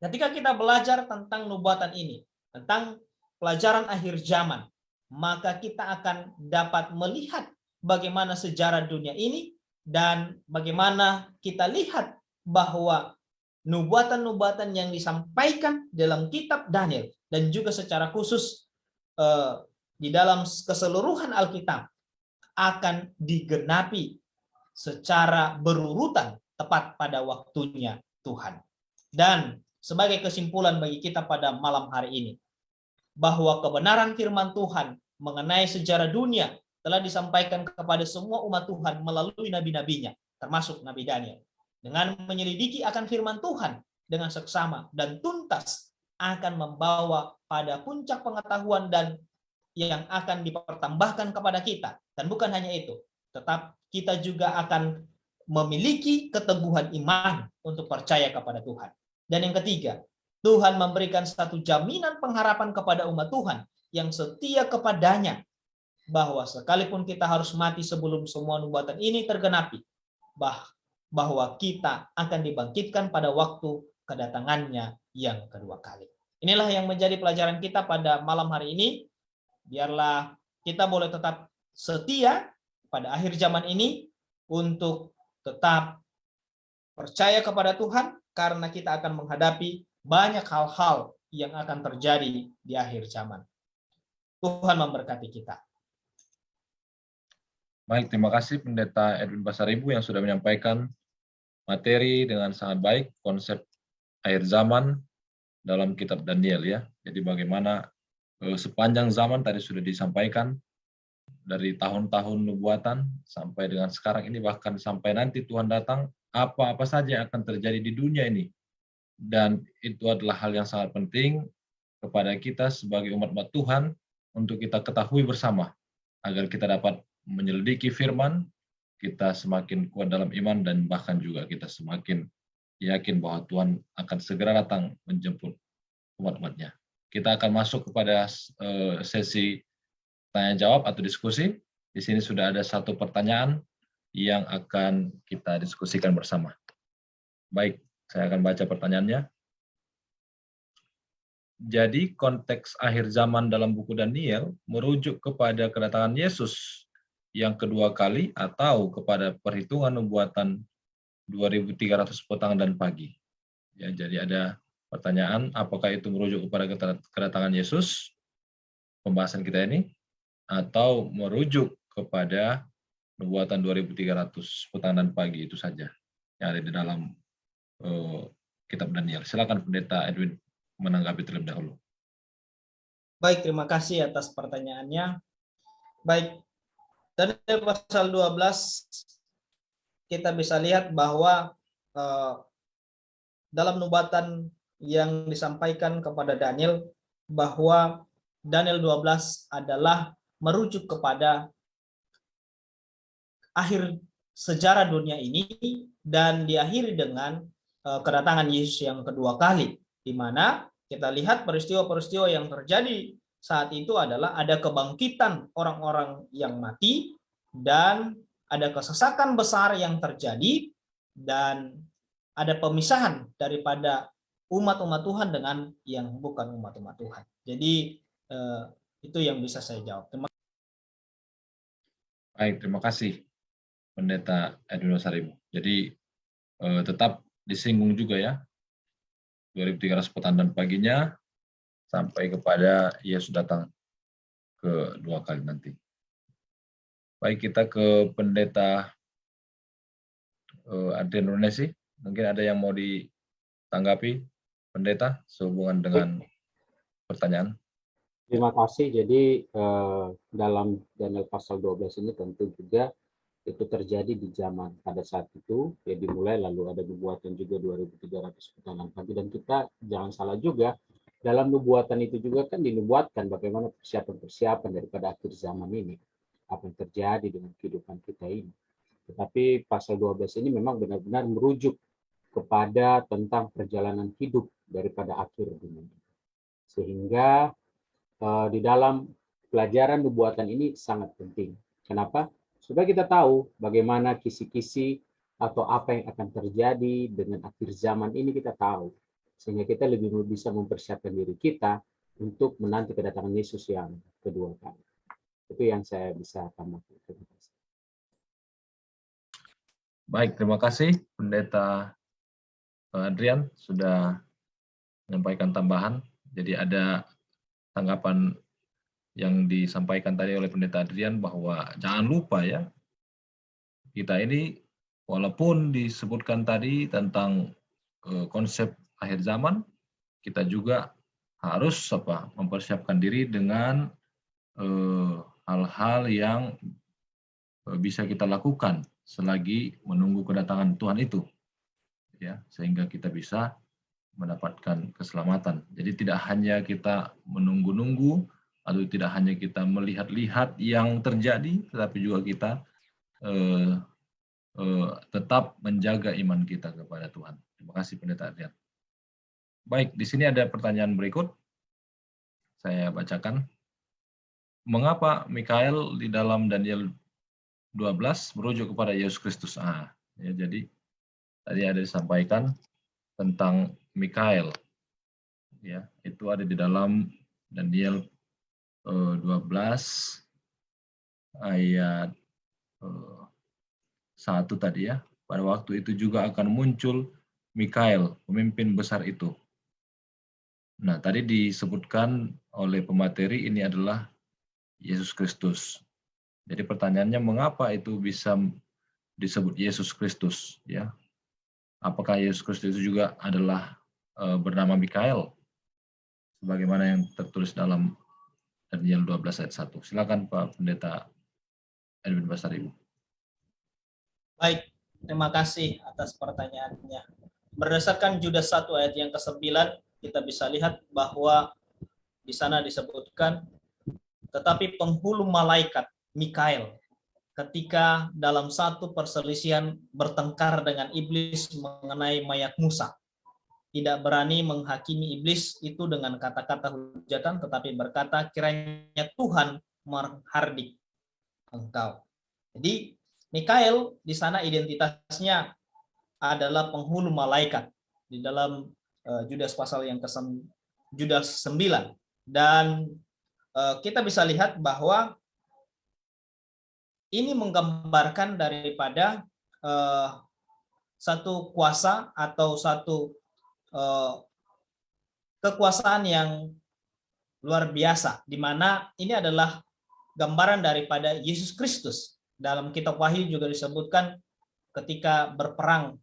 Speaker 3: ketika kita belajar tentang nubuatan ini, tentang pelajaran akhir zaman, maka kita akan dapat melihat bagaimana sejarah dunia ini dan bagaimana kita lihat bahwa nubuatan-nubuatan yang disampaikan dalam kitab Daniel dan juga secara khusus di dalam keseluruhan Alkitab akan digenapi secara berurutan tepat pada waktunya Tuhan. Dan sebagai kesimpulan bagi kita pada malam hari ini, bahwa kebenaran firman Tuhan mengenai sejarah dunia telah disampaikan kepada semua umat Tuhan melalui nabi-nabinya, termasuk Nabi Daniel. Dengan menyelidiki akan firman Tuhan dengan seksama dan tuntas akan membawa pada puncak pengetahuan dan yang akan dipertambahkan kepada kita. Dan bukan hanya itu, tetap kita juga akan memiliki keteguhan iman untuk percaya kepada Tuhan. Dan yang ketiga, Tuhan memberikan satu jaminan pengharapan kepada umat Tuhan yang setia kepadanya, bahwa sekalipun kita harus mati sebelum semua nubuatan ini tergenapi, bahwa kita akan dibangkitkan pada waktu kedatangannya yang kedua kali. Inilah yang menjadi pelajaran kita pada malam hari ini. Biarlah kita boleh tetap setia pada akhir zaman ini untuk tetap percaya kepada Tuhan, karena kita akan menghadapi banyak hal-hal yang akan terjadi di akhir zaman. Tuhan memberkati kita.
Speaker 1: Baik, terima kasih Pendeta Edwin Pasaribu yang sudah menyampaikan materi dengan sangat baik, konsep akhir zaman dalam kitab Daniel ya. Jadi bagaimana sepanjang zaman tadi sudah disampaikan, dari tahun-tahun nubuatan sampai dengan sekarang ini, bahkan sampai nanti Tuhan datang, apa-apa saja yang akan terjadi di dunia ini. Dan itu adalah hal yang sangat penting kepada kita sebagai umat-umat Tuhan untuk kita ketahui bersama, agar kita dapat menyelidiki firman, kita semakin kuat dalam iman, dan bahkan juga kita semakin yakin bahwa Tuhan akan segera datang menjemput umat-umatnya. Kita akan masuk kepada sesi tanya jawab atau diskusi. Di sini sudah ada satu pertanyaan yang akan kita diskusikan bersama. Baik, saya akan baca pertanyaannya. Jadi konteks akhir zaman dalam buku Daniel merujuk kepada kedatangan Yesus yang kedua kali atau kepada perhitungan nubuatan 2300 petang dan pagi. Ya, jadi ada pertanyaan, apakah itu merujuk kepada kedatangan Yesus, pembahasan kita ini, atau merujuk kepada nubuatan 2300 petang dan pagi itu saja yang ada di dalam kitab Daniel. Silakan Pendeta Edwin menanggapi terlebih dahulu.
Speaker 3: Baik, terima kasih atas pertanyaannya. Baik, dari pasal 12 kita bisa lihat bahwa dalam nubuatan yang disampaikan kepada Daniel bahwa Daniel 12 adalah merujuk kepada akhir sejarah dunia ini dan diakhiri dengan kedatangan Yesus yang kedua kali, di mana kita lihat peristiwa-peristiwa yang terjadi saat itu adalah ada kebangkitan orang-orang yang mati dan ada kesesakan besar yang terjadi dan ada pemisahan daripada umat-umat Tuhan dengan yang bukan umat-umat Tuhan. Jadi itu yang bisa saya jawab.
Speaker 1: Baik, terima kasih Pendeta Edwin Wasaribu. Jadi tetap disinggung juga ya, 2300 petang dan paginya sampai kepada Yesus datang kedua kali nanti. Baik, kita ke Pendeta Adrian Runesi. Mungkin ada yang mau ditanggapi, Pendeta, sehubungan dengan pertanyaan.
Speaker 2: Terima kasih. Jadi dalam Daniel pasal 12 ini tentu juga itu terjadi di zaman pada saat itu, ya dimulai lalu ada nubuatan juga 2300 petang pagi, dan kita jangan salah juga dalam nubuatan itu juga kan dinubuatkan bagaimana persiapan-persiapan daripada akhir zaman ini, apa yang terjadi dengan kehidupan kita ini. Tetapi pasal 12 ini memang benar-benar merujuk kepada tentang perjalanan hidup daripada akhir dunia. Sehingga di dalam pelajaran nubuatan ini sangat penting. Kenapa? Supaya kita tahu bagaimana kisi-kisi atau apa yang akan terjadi dengan akhir zaman ini kita tahu. Sehingga kita lebih bisa mempersiapkan diri kita untuk menanti kedatangan Yesus yang kedua kali. Itu yang saya bisa tambahkan. Terima kasih.
Speaker 1: Baik, terima kasih Pendeta Adrian sudah menyampaikan tambahan. Jadi ada tanggapan yang disampaikan tadi oleh Pendeta Adrian bahwa jangan lupa ya, kita ini walaupun disebutkan tadi tentang konsep akhir zaman, kita juga harus mempersiapkan diri dengan hal-hal yang bisa kita lakukan selagi menunggu kedatangan Tuhan itu, ya, sehingga kita bisa mendapatkan keselamatan. Jadi tidak hanya kita menunggu-nunggu atau tidak hanya kita melihat-lihat yang terjadi, tetapi juga kita tetap menjaga iman kita kepada Tuhan. Terima kasih Pendeta Adrian. Baik, di sini ada pertanyaan berikut. Saya bacakan. Mengapa Mikael di dalam Daniel 12 merujuk kepada Yesus Kristus? Ya, jadi tadi ada disampaikan tentang Mikael. Ya, itu ada di dalam Daniel 12 ayat 1 tadi ya. Pada waktu itu juga akan muncul Mikael, pemimpin besar itu. Nah, tadi disebutkan oleh pemateri ini adalah Yesus Kristus. Jadi pertanyaannya mengapa itu bisa disebut Yesus Kristus ya? Apakah Yesus Kristus itu juga adalah bernama Mikael? Sebagaimana yang tertulis dalam Daniel 12 ayat 1. Silakan Pak Pendeta Edwin Wasaribu.
Speaker 3: Baik, terima kasih atas pertanyaannya. Berdasarkan Yudas 1 ayat yang ke-9, kita bisa lihat bahwa di sana disebutkan, tetapi penghulu malaikat Mikael ketika dalam satu perselisihan bertengkar dengan iblis mengenai mayat Musa, tidak berani menghakimi iblis itu dengan kata-kata hujatan, tetapi berkata, kiranya Tuhan menghardik engkau. Jadi Mikael di sana identitasnya adalah penghulu malaikat di dalam Yudas pasal yang Yudas 9, dan kita bisa lihat bahwa ini menggambarkan daripada satu kuasa atau satu kekuasaan yang luar biasa, di mana ini adalah gambaran daripada Yesus Kristus. Dalam kitab Wahyu juga disebutkan ketika berperang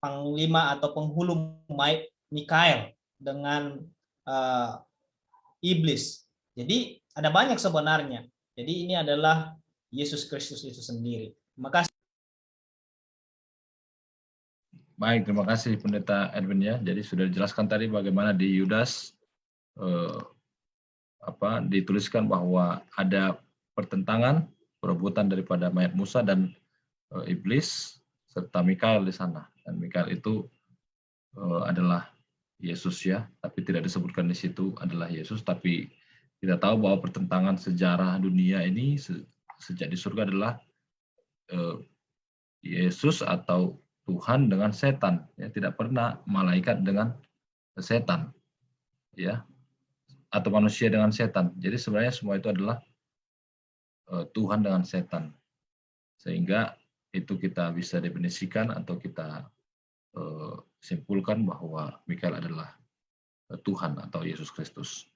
Speaker 3: panglima atau penghulu Mikael dengan iblis. Jadi ada banyak sebenarnya. Jadi ini adalah Yesus Kristus itu sendiri. Terima kasih.
Speaker 1: Baik, terima kasih Pendeta Edwin ya. Jadi sudah dijelaskan tadi bagaimana di Yudas dituliskan bahwa ada pertentangan, perebutan daripada mayat Musa dan iblis serta Mikael di sana. Dan Mikael itu adalah Yesus ya, tapi tidak disebutkan di situ adalah Yesus, tapi kita tahu bahwa pertentangan sejarah dunia ini sejak di surga adalah Yesus atau Tuhan dengan setan, ya, tidak pernah malaikat dengan setan, ya, atau manusia dengan setan. Jadi sebenarnya semua itu adalah Tuhan dengan setan, sehingga itu kita bisa definisikan atau kita simpulkan bahwa Mikael adalah Tuhan atau Yesus Kristus.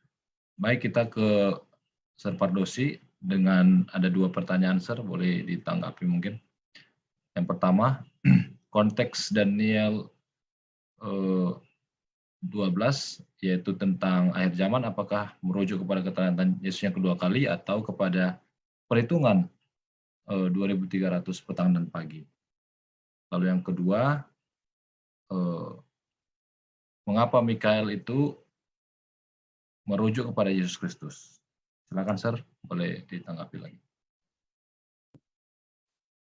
Speaker 1: Baik, kita ke Sir Pardosi dengan ada 2 pertanyaan, Sir, boleh ditanggapi mungkin. Yang pertama, konteks Daniel 12 yaitu tentang akhir zaman, apakah merujuk kepada kedatangan Yesus yang kedua kali atau kepada perhitungan 2300 petang dan pagi. Lalu yang kedua, mengapa Mikael itu merujuk kepada Yesus Kristus? Silakan, Sir, boleh ditanggapi lagi.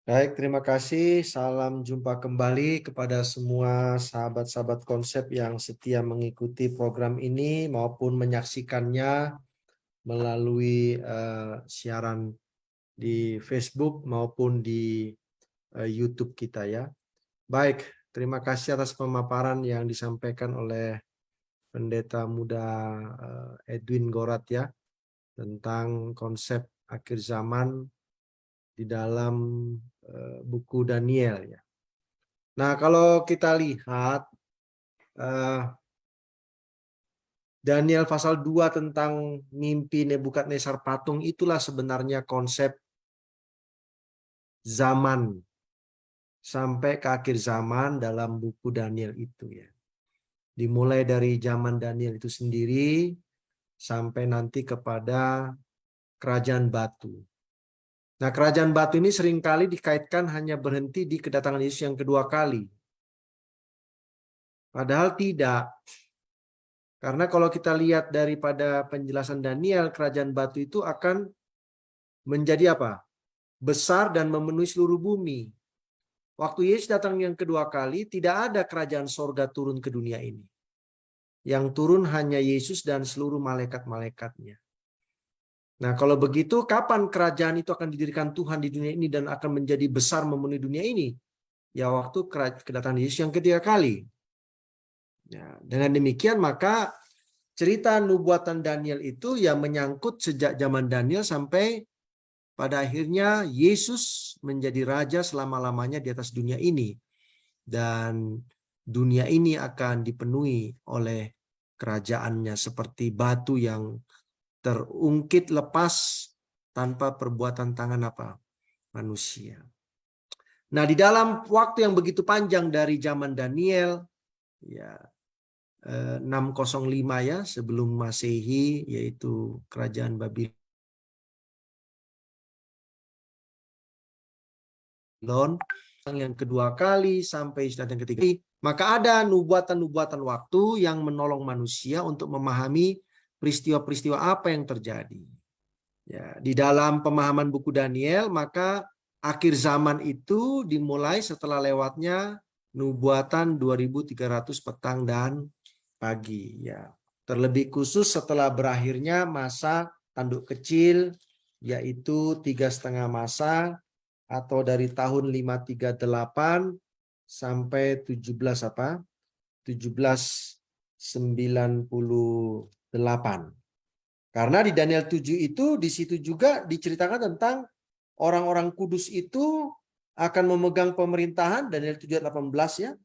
Speaker 4: Baik, terima kasih. Salam jumpa kembali kepada semua sahabat-sahabat konsep yang setia mengikuti program ini maupun menyaksikannya melalui siaran di Facebook maupun di YouTube kita ya. Baik, terima kasih atas pemaparan yang disampaikan oleh Pendeta Muda Edwin Gorat ya, tentang konsep akhir zaman di dalam buku Daniel ya. Nah, kalau kita lihat Daniel pasal 2 tentang mimpi Nebukadnezar patung, itulah sebenarnya konsep zaman sampai ke akhir zaman dalam buku Daniel itu ya. Dimulai dari zaman Daniel itu sendiri sampai nanti kepada kerajaan batu. Nah, kerajaan batu ini seringkali dikaitkan hanya berhenti di kedatangan Yesus yang kedua kali. Padahal tidak. Karena kalau kita lihat daripada penjelasan Daniel, kerajaan batu itu akan menjadi apa? Besar dan memenuhi seluruh bumi. Waktu Yesus datang yang kedua kali, tidak ada kerajaan sorga turun ke dunia ini. Yang turun hanya Yesus dan seluruh malaikat-malaikatnya. Nah, kalau begitu, kapan kerajaan itu akan didirikan Tuhan di dunia ini dan akan menjadi besar memenuhi dunia ini? Ya, waktu kedatangan Yesus yang ketiga kali. Ya, dengan demikian, maka cerita nubuatan Daniel itu ya menyangkut sejak zaman Daniel sampai pada akhirnya Yesus menjadi raja selama-lamanya di atas dunia ini. Dan dunia ini akan dipenuhi oleh kerajaannya seperti batu yang terungkit lepas tanpa perbuatan tangan apa? Manusia. Nah, di dalam waktu yang begitu panjang dari zaman Daniel, ya 605 ya sebelum Masehi, yaitu kerajaan Babylon yang kedua kali sampai yang ketiga kali, maka ada nubuatan-nubuatan waktu yang menolong manusia untuk memahami peristiwa-peristiwa apa yang terjadi. Ya, di dalam pemahaman buku Daniel, maka akhir zaman itu dimulai setelah lewatnya nubuatan 2300 petang dan pagi. Ya, terlebih khusus setelah berakhirnya masa tanduk kecil, yaitu 3,5 masa atau dari tahun 538 sampai 1798. Karena di Daniel 7 itu, di situ juga diceritakan tentang orang-orang kudus itu akan memegang pemerintahan, Daniel 7 ayat 18 ya,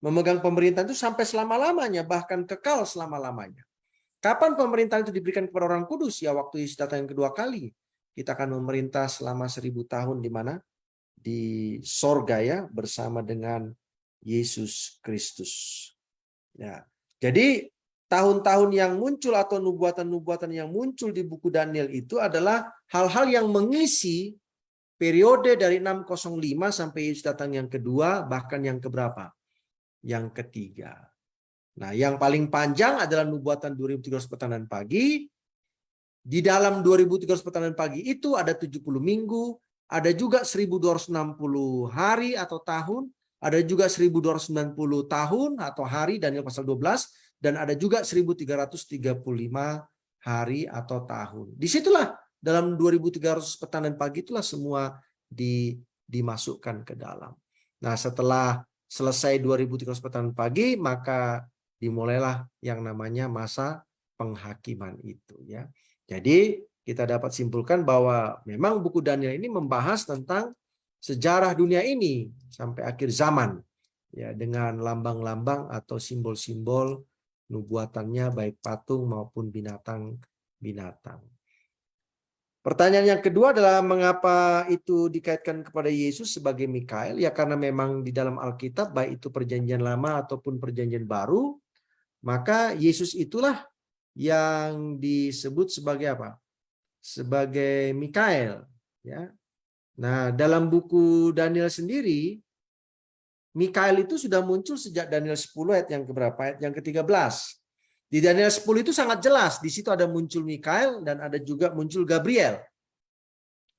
Speaker 4: memegang pemerintahan itu sampai selama-lamanya, bahkan kekal selama-lamanya. Kapan pemerintahan itu diberikan kepada orang kudus? Ya, waktu Yesus datang yang kedua kali. Kita akan memerintah selama 1000 tahun di mana? Di sorga ya, bersama dengan Yesus Kristus. Ya, jadi tahun-tahun yang muncul atau nubuatan-nubuatan yang muncul di buku Daniel itu adalah hal-hal yang mengisi periode dari 605 sampai Yesus datang yang kedua, bahkan yang keberapa? yang ketiga. Nah, yang paling panjang adalah nubuatan 2300 petang dan pagi. Di dalam 2300 petang dan pagi itu ada 70 minggu, ada juga 1260 hari atau tahun, ada juga 1290 tahun atau hari, Daniel pasal 12, dan ada juga 1335 hari atau tahun. Disitulah dalam 2300 petang dan pagi itulah semua dimasukkan ke dalam. Nah, setelah selesai 2300 petang dan pagi, maka dimulailah yang namanya masa penghakiman itu, ya. Jadi kita dapat simpulkan bahwa memang buku Daniel ini membahas tentang sejarah dunia ini sampai akhir zaman, ya, dengan lambang-lambang atau simbol-simbol nubuatannya baik patung maupun binatang-binatang. Pertanyaan yang kedua adalah mengapa itu dikaitkan kepada Yesus sebagai Mikael? Ya karena memang di dalam Alkitab baik itu perjanjian lama ataupun perjanjian baru, maka Yesus itulah yang disebut sebagai apa? Sebagai Mikael, ya. Nah, dalam buku Daniel sendiri, Mikael itu sudah muncul sejak Daniel 10 ayat yang keberapa? Ayat yang ke-13. Di Daniel 10 itu sangat jelas, di situ ada muncul Mikael dan ada juga muncul Gabriel.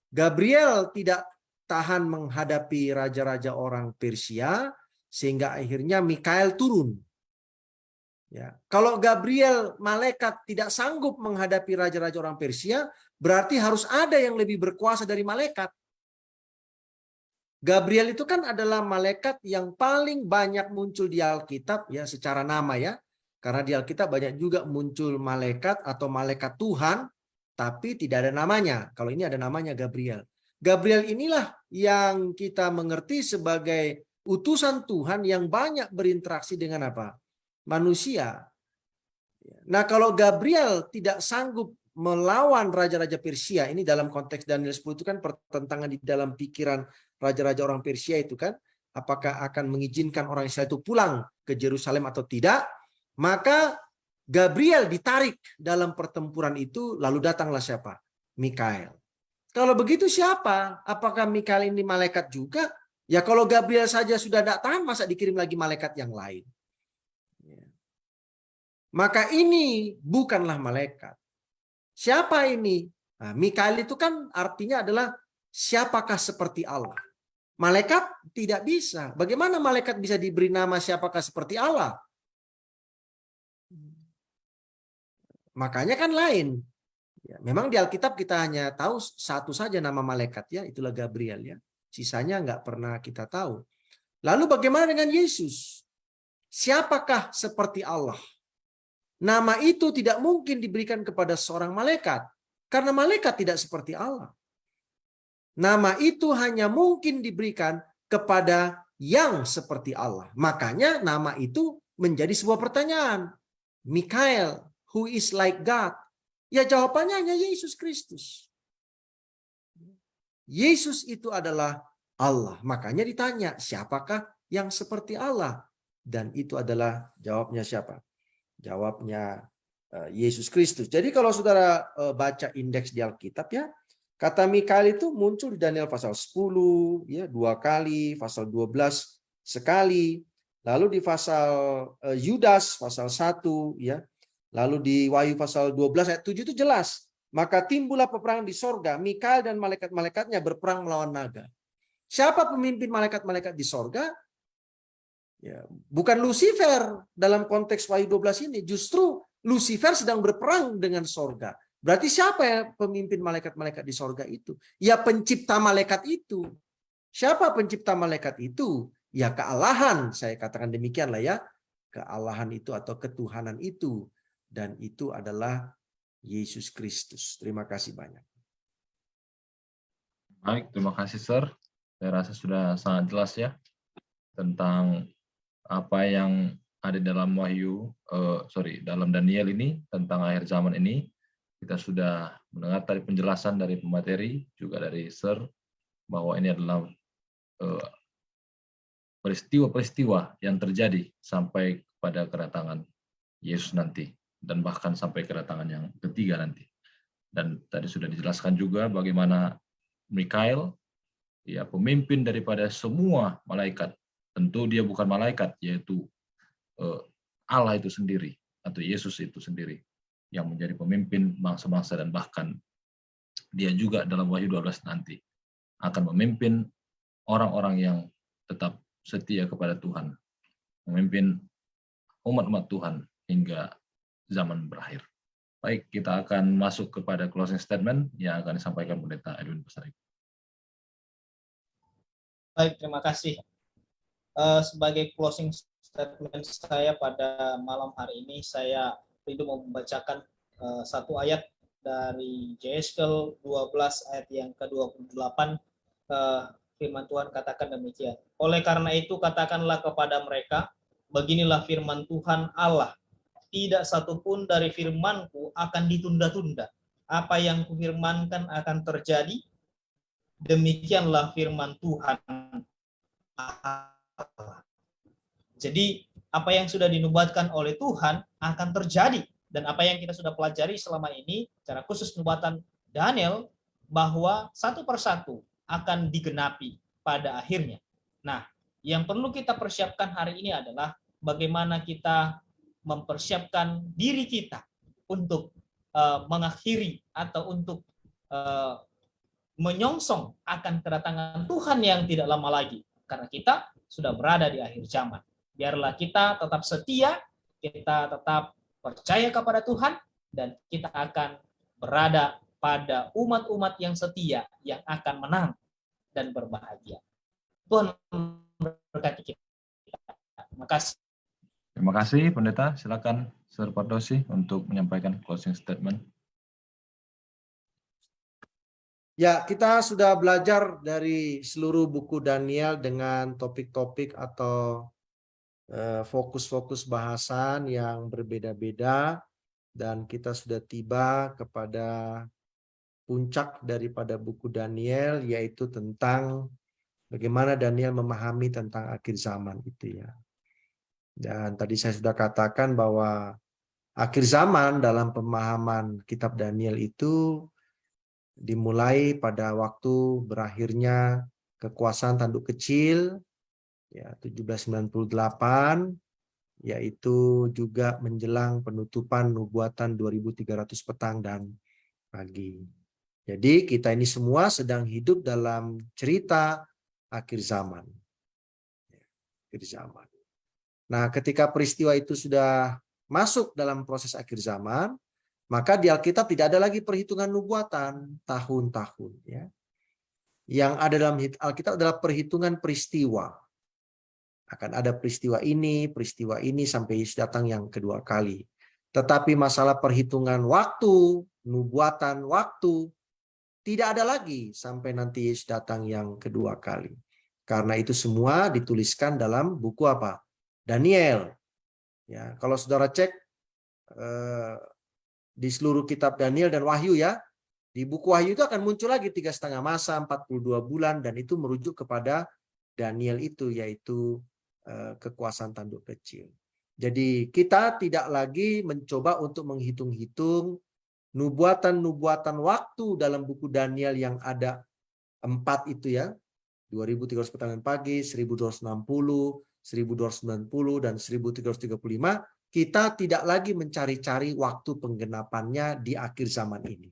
Speaker 4: Gabriel tidak tahan menghadapi raja-raja orang Persia sehingga akhirnya Mikael turun. Ya, kalau Gabriel malaikat tidak sanggup menghadapi raja-raja orang Persia, berarti harus ada yang lebih berkuasa dari malaikat. Gabriel itu kan adalah malaikat yang paling banyak muncul di Alkitab, ya, secara nama, ya. Karena di Alkitab banyak juga muncul malaikat atau malaikat Tuhan, tapi tidak ada namanya. Kalau ini ada namanya Gabriel. Gabriel inilah yang kita mengerti sebagai utusan Tuhan yang banyak berinteraksi dengan apa? Manusia. Nah, kalau Gabriel tidak sanggup melawan raja-raja Persia, ini dalam konteks Daniel 10 itu kan pertentangan di dalam pikiran raja-raja orang Persia itu kan, apakah akan mengizinkan orang Israel itu pulang ke Yerusalem atau tidak, maka Gabriel ditarik dalam pertempuran itu, lalu datanglah siapa? Mikael. Kalau begitu siapa? Apakah Mikael ini malaikat juga? Ya kalau Gabriel saja sudah tidak tahan, masa dikirim lagi malaikat yang lain? Maka ini bukanlah malaikat. Siapa ini? Nah, Mikael itu kan artinya adalah siapakah seperti Allah. Malaikat tidak bisa. Bagaimana malaikat bisa diberi nama siapakah seperti Allah? Makanya kan lain. Ya, memang di Alkitab kita hanya tahu satu saja nama malaikat, ya, itulah Gabriel, ya. Sisanya nggak pernah kita tahu. Lalu bagaimana dengan Yesus? Siapakah seperti Allah? Nama itu tidak mungkin diberikan kepada seorang malaikat, karena malaikat tidak seperti Allah. Nama itu hanya mungkin diberikan kepada yang seperti Allah. Makanya nama itu menjadi sebuah pertanyaan. Mikael, who is like God? Ya jawabannya hanya Yesus Kristus. Yesus itu adalah Allah. Makanya ditanya, siapakah yang seperti Allah? Dan itu adalah jawabnya siapa? Jawabnya Yesus Kristus. Jadi kalau saudara baca indeks di Alkitab, ya, kata Mikael itu muncul di Daniel pasal 10, ya, 2 kali, pasal 12 sekali, lalu di pasal Yudas pasal 1, ya, lalu di Wahyu pasal 12 ayat 7 itu jelas. Maka timbullah peperangan di sorga, Mikael dan malaikat-malaikatnya berperang melawan naga. Siapa pemimpin malaikat-malaikat di sorga? Ya, bukan Lucifer dalam konteks Wahyu 12 ini. Justru Lucifer sedang berperang dengan sorga. Berarti siapa ya pemimpin malaikat-malaikat di sorga itu? Ya pencipta malaikat itu. Siapa pencipta malaikat itu? Ya kealahan. Saya katakan demikianlah, ya. Kealahan itu atau ketuhanan itu. Dan itu adalah Yesus Kristus. Terima kasih banyak.
Speaker 1: Baik, terima kasih, Sir. Saya rasa sudah sangat jelas, ya, tentang apa yang ada dalam dalam Daniel ini, tentang akhir zaman ini. Kita sudah mendengar tadi penjelasan dari pemateri, juga dari Sir, bahwa ini adalah peristiwa-peristiwa yang terjadi sampai pada kedatangan Yesus nanti, dan bahkan sampai kedatangan yang ketiga nanti. Dan tadi sudah dijelaskan juga bagaimana Mikael, ya, pemimpin daripada semua malaikat Tentu dia bukan malaikat, yaitu Allah itu sendiri, atau Yesus itu sendiri, yang menjadi pemimpin bangsa-bangsa, dan bahkan dia juga dalam Wahyu 12 nanti akan memimpin orang-orang yang tetap setia kepada Tuhan, memimpin umat-umat Tuhan hingga zaman berakhir. Baik, kita akan masuk kepada closing statement yang akan disampaikan Pendeta Edwin Pasaribu.
Speaker 3: Baik, terima kasih. Sebagai closing statement saya pada malam hari ini, saya rindu membacakan satu ayat dari Yeskel 12 ayat yang ke-28. Firman Tuhan katakan demikian. Oleh karena itu katakanlah kepada mereka, beginilah firman Tuhan Allah, tidak satupun dari firmanku akan ditunda-tunda. Apa yang kufirmankan akan terjadi, demikianlah firman Tuhan Allah. Jadi apa yang sudah dinubuatkan oleh Tuhan akan terjadi, dan apa yang kita sudah pelajari selama ini secara khusus nubuatan Daniel, bahwa satu persatu akan digenapi pada akhirnya. Nah, yang perlu kita persiapkan hari ini adalah bagaimana kita mempersiapkan diri kita untuk mengakhiri atau untuk menyongsong akan kedatangan Tuhan yang tidak lama lagi, karena kita sudah berada di akhir zaman. Biarlah kita tetap setia, kita tetap percaya kepada Tuhan, dan kita akan berada pada umat-umat yang setia yang akan menang dan berbahagia. Tuhan memberkati kita. Terima kasih.
Speaker 1: Terima kasih, Pendeta. Silakan Sir Pardosi untuk menyampaikan closing statement.
Speaker 4: Ya, kita sudah belajar dari seluruh buku Daniel dengan topik-topik atau fokus-fokus bahasan yang berbeda-beda, dan kita sudah tiba kepada puncak daripada buku Daniel, yaitu tentang bagaimana Daniel memahami tentang akhir zaman itu ya. Dan tadi saya sudah katakan bahwa akhir zaman dalam pemahaman kitab Daniel itu dimulai pada waktu berakhirnya kekuasaan tanduk kecil ya 1798, yaitu juga menjelang penutupan nubuatan 2300 petang dan pagi. Jadi kita ini semua sedang hidup dalam cerita akhir zaman. Akhir zaman. Nah, ketika peristiwa itu sudah masuk dalam proses akhir zaman, maka di Alkitab tidak ada lagi perhitungan nubuatan tahun-tahun ya. Yang ada dalam Alkitab adalah perhitungan peristiwa. Akan ada peristiwa ini sampai Yesus datang yang kedua kali. Tetapi masalah perhitungan waktu, nubuatan waktu, tidak ada lagi sampai nanti Yesus datang yang kedua kali. Karena itu semua dituliskan dalam buku apa? Daniel. Ya, kalau saudara cek di seluruh kitab Daniel dan Wahyu ya, di buku Wahyu itu akan muncul lagi 3,5 masa, 42 bulan, dan itu merujuk kepada Daniel itu, yaitu kekuasaan tanduk kecil. Jadi kita tidak lagi mencoba untuk menghitung-hitung nubuatan-nubuatan waktu dalam buku Daniel yang ada 4 itu ya, 2300 petang dan pagi, 1260, 1290, dan 1335. Kita tidak lagi mencari-cari waktu penggenapannya di akhir zaman ini.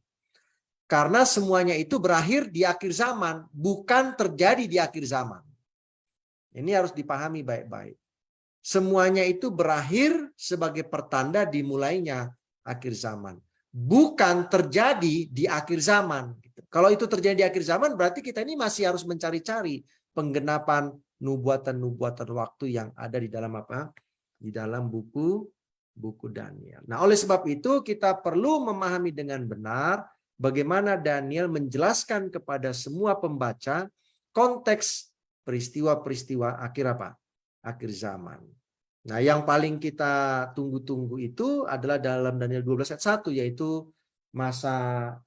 Speaker 4: Karena semuanya itu berakhir di akhir zaman, bukan terjadi di akhir zaman. Ini harus dipahami baik-baik. Semuanya itu berakhir sebagai pertanda dimulainya akhir zaman. Bukan terjadi di akhir zaman. Kalau itu terjadi di akhir zaman, berarti kita ini masih harus mencari-cari penggenapan nubuatan-nubuatan waktu yang ada di dalam apa? Di dalam buku Daniel. Nah, oleh sebab itu kita perlu memahami dengan benar bagaimana Daniel menjelaskan kepada semua pembaca konteks peristiwa-peristiwa akhir apa? Akhir zaman. Nah, yang paling kita tunggu-tunggu itu adalah dalam Daniel 12 ayat 1, yaitu masa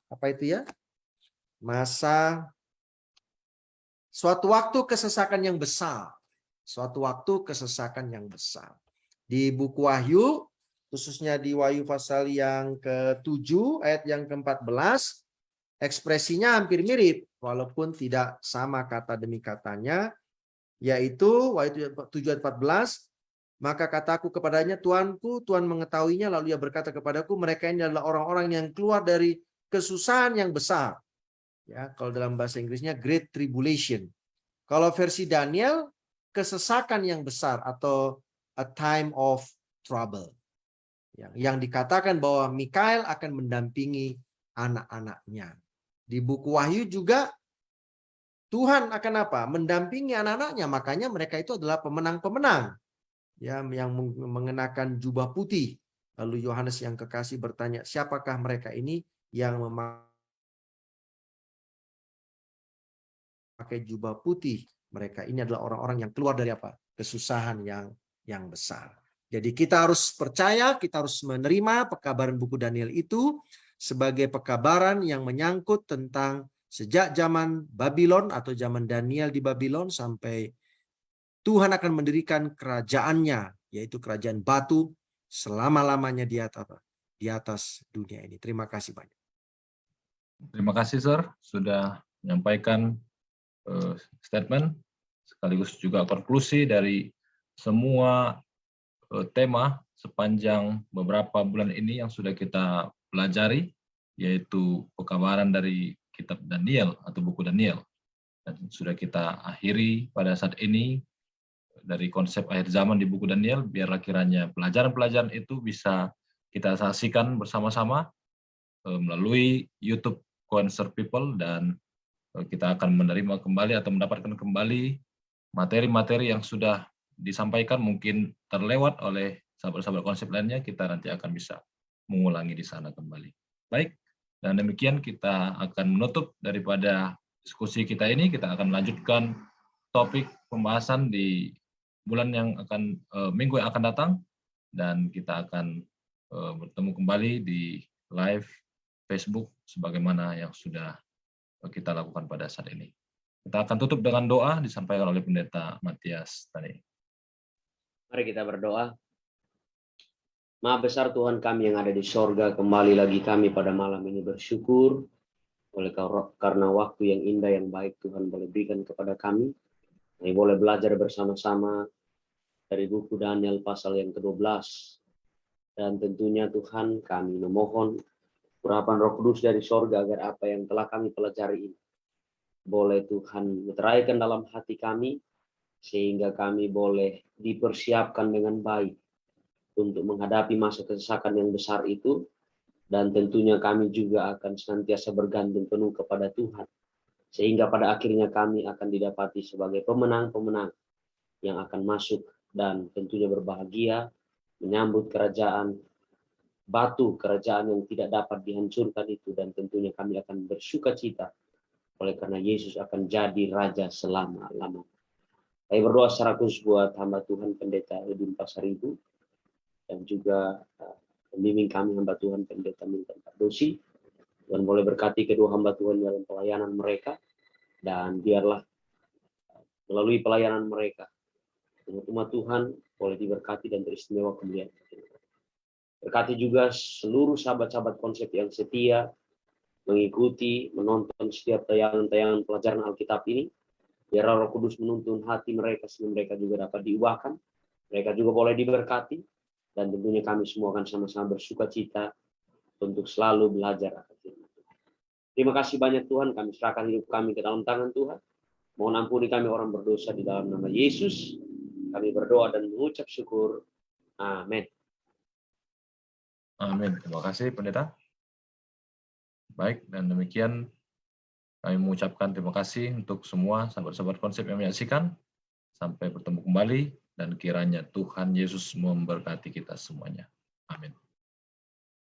Speaker 4: apa itu ya? Masa suatu waktu kesesakan yang besar. Suatu waktu kesesakan yang besar. Di buku Wahyu, khususnya di Wahyu pasal yang ke-7 ayat yang ke-14, ekspresinya hampir mirip walaupun tidak sama kata demi katanya. Yaitu Wahyu 7:14, maka kataku kepadanya, Tuanku, Tuhan mengetahuinya, lalu ia berkata kepadaku, mereka ini adalah orang-orang yang keluar dari kesusahan yang besar. Ya, kalau dalam bahasa Inggrisnya Great Tribulation. Kalau versi Daniel, kesesakan yang besar atau a time of trouble. Yang dikatakan bahwa Mikael akan mendampingi anak-anaknya. Di buku Wahyu juga Tuhan akan apa? Mendampingi anak-anaknya. Makanya mereka itu adalah pemenang-pemenang. Ya, yang mengenakan jubah putih. Lalu Yohanes yang kekasih bertanya, siapakah mereka ini yang memakai jubah putih? Mereka ini adalah orang-orang yang keluar dari apa? Kesusahan yang besar. Jadi kita harus percaya, kita harus menerima pekabaran buku Daniel itu sebagai pekabaran yang menyangkut tentang sejak zaman Babylon atau zaman Daniel di Babylon sampai Tuhan akan mendirikan kerajaannya, yaitu kerajaan batu selama-lamanya di atas dunia ini. Terima kasih banyak.
Speaker 1: Terima kasih, Sir, sudah menyampaikan statement sekaligus juga konklusi dari semua tema sepanjang beberapa bulan ini yang sudah kita pelajari, yaitu pekabaran dari kitab Daniel atau buku Daniel. Dan sudah kita akhiri pada saat ini dari konsep akhir zaman di buku Daniel, biarlah kiranya pelajaran-pelajaran itu bisa kita saksikan bersama-sama melalui YouTube Concert People, dan kita akan menerima kembali atau mendapatkan kembali materi-materi yang sudah disampaikan, mungkin terlewat oleh sahabat-sahabat konsep lainnya, kita nanti akan bisa mengulangi di sana kembali. Baik, dan demikian kita akan menutup daripada diskusi kita ini. Kita akan melanjutkan topik pembahasan di bulan yang akan, minggu yang akan datang, dan kita akan bertemu kembali di live Facebook sebagaimana yang sudah kita lakukan pada saat ini. Kita akan tutup dengan doa disampaikan oleh Pendeta Matias tadi.
Speaker 5: Mari kita berdoa. Maha besar Tuhan kami yang ada di sorga, kembali lagi kami pada malam ini bersyukur karena waktu yang indah yang baik Tuhan boleh berikan kepada kami. Kami boleh belajar bersama-sama dari buku Daniel pasal yang ke-12. Dan tentunya Tuhan kami memohon urapan Roh Kudus dari sorga agar apa yang telah kami pelajari ini boleh Tuhan meteraikan dalam hati kami, sehingga kami boleh dipersiapkan dengan baik untuk menghadapi masa kesesakan yang besar itu, dan tentunya kami juga akan senantiasa bergantung penuh kepada Tuhan, sehingga pada akhirnya kami akan didapati sebagai pemenang-pemenang yang akan masuk dan tentunya berbahagia menyambut kerajaan batu, kerajaan yang tidak dapat dihancurkan itu, dan tentunya kami akan bersukacita oleh karena Yesus akan jadi Raja selama-lamanya. Saya berdoa secara khusus buat hamba Tuhan Pendeta Edwin Pasaribu, dan juga pembimbing kami hamba Tuhan Pendeta Milton Cardosi. Tuhan boleh berkati kedua hamba Tuhan dalam pelayanan mereka, dan biarlah melalui pelayanan mereka umat Tuhan boleh diberkati dan teristimewa kemuliaan. Berkati juga seluruh sahabat-sahabat konsep yang setia mengikuti, menonton setiap tayangan-tayangan pelajaran Alkitab ini. Biar Roh Kudus menuntun hati mereka sehingga mereka juga dapat diubahkan. Mereka juga boleh diberkati, dan tentunya kami semua akan sama-sama bersukacita untuk selalu belajar akan firman Tuhan. Terima kasih banyak Tuhan, kami serahkan hidup kami ke dalam tangan Tuhan. Mohon ampuni kami orang berdosa di dalam nama Yesus. Kami berdoa dan mengucap syukur. Amin.
Speaker 1: Amin. Terima kasih Pendeta. Baik, dan demikian kami mengucapkan terima kasih untuk semua sahabat-sahabat konsep yang menyaksikan. Sampai bertemu kembali, dan kiranya Tuhan Yesus memberkati kita semuanya. Amin.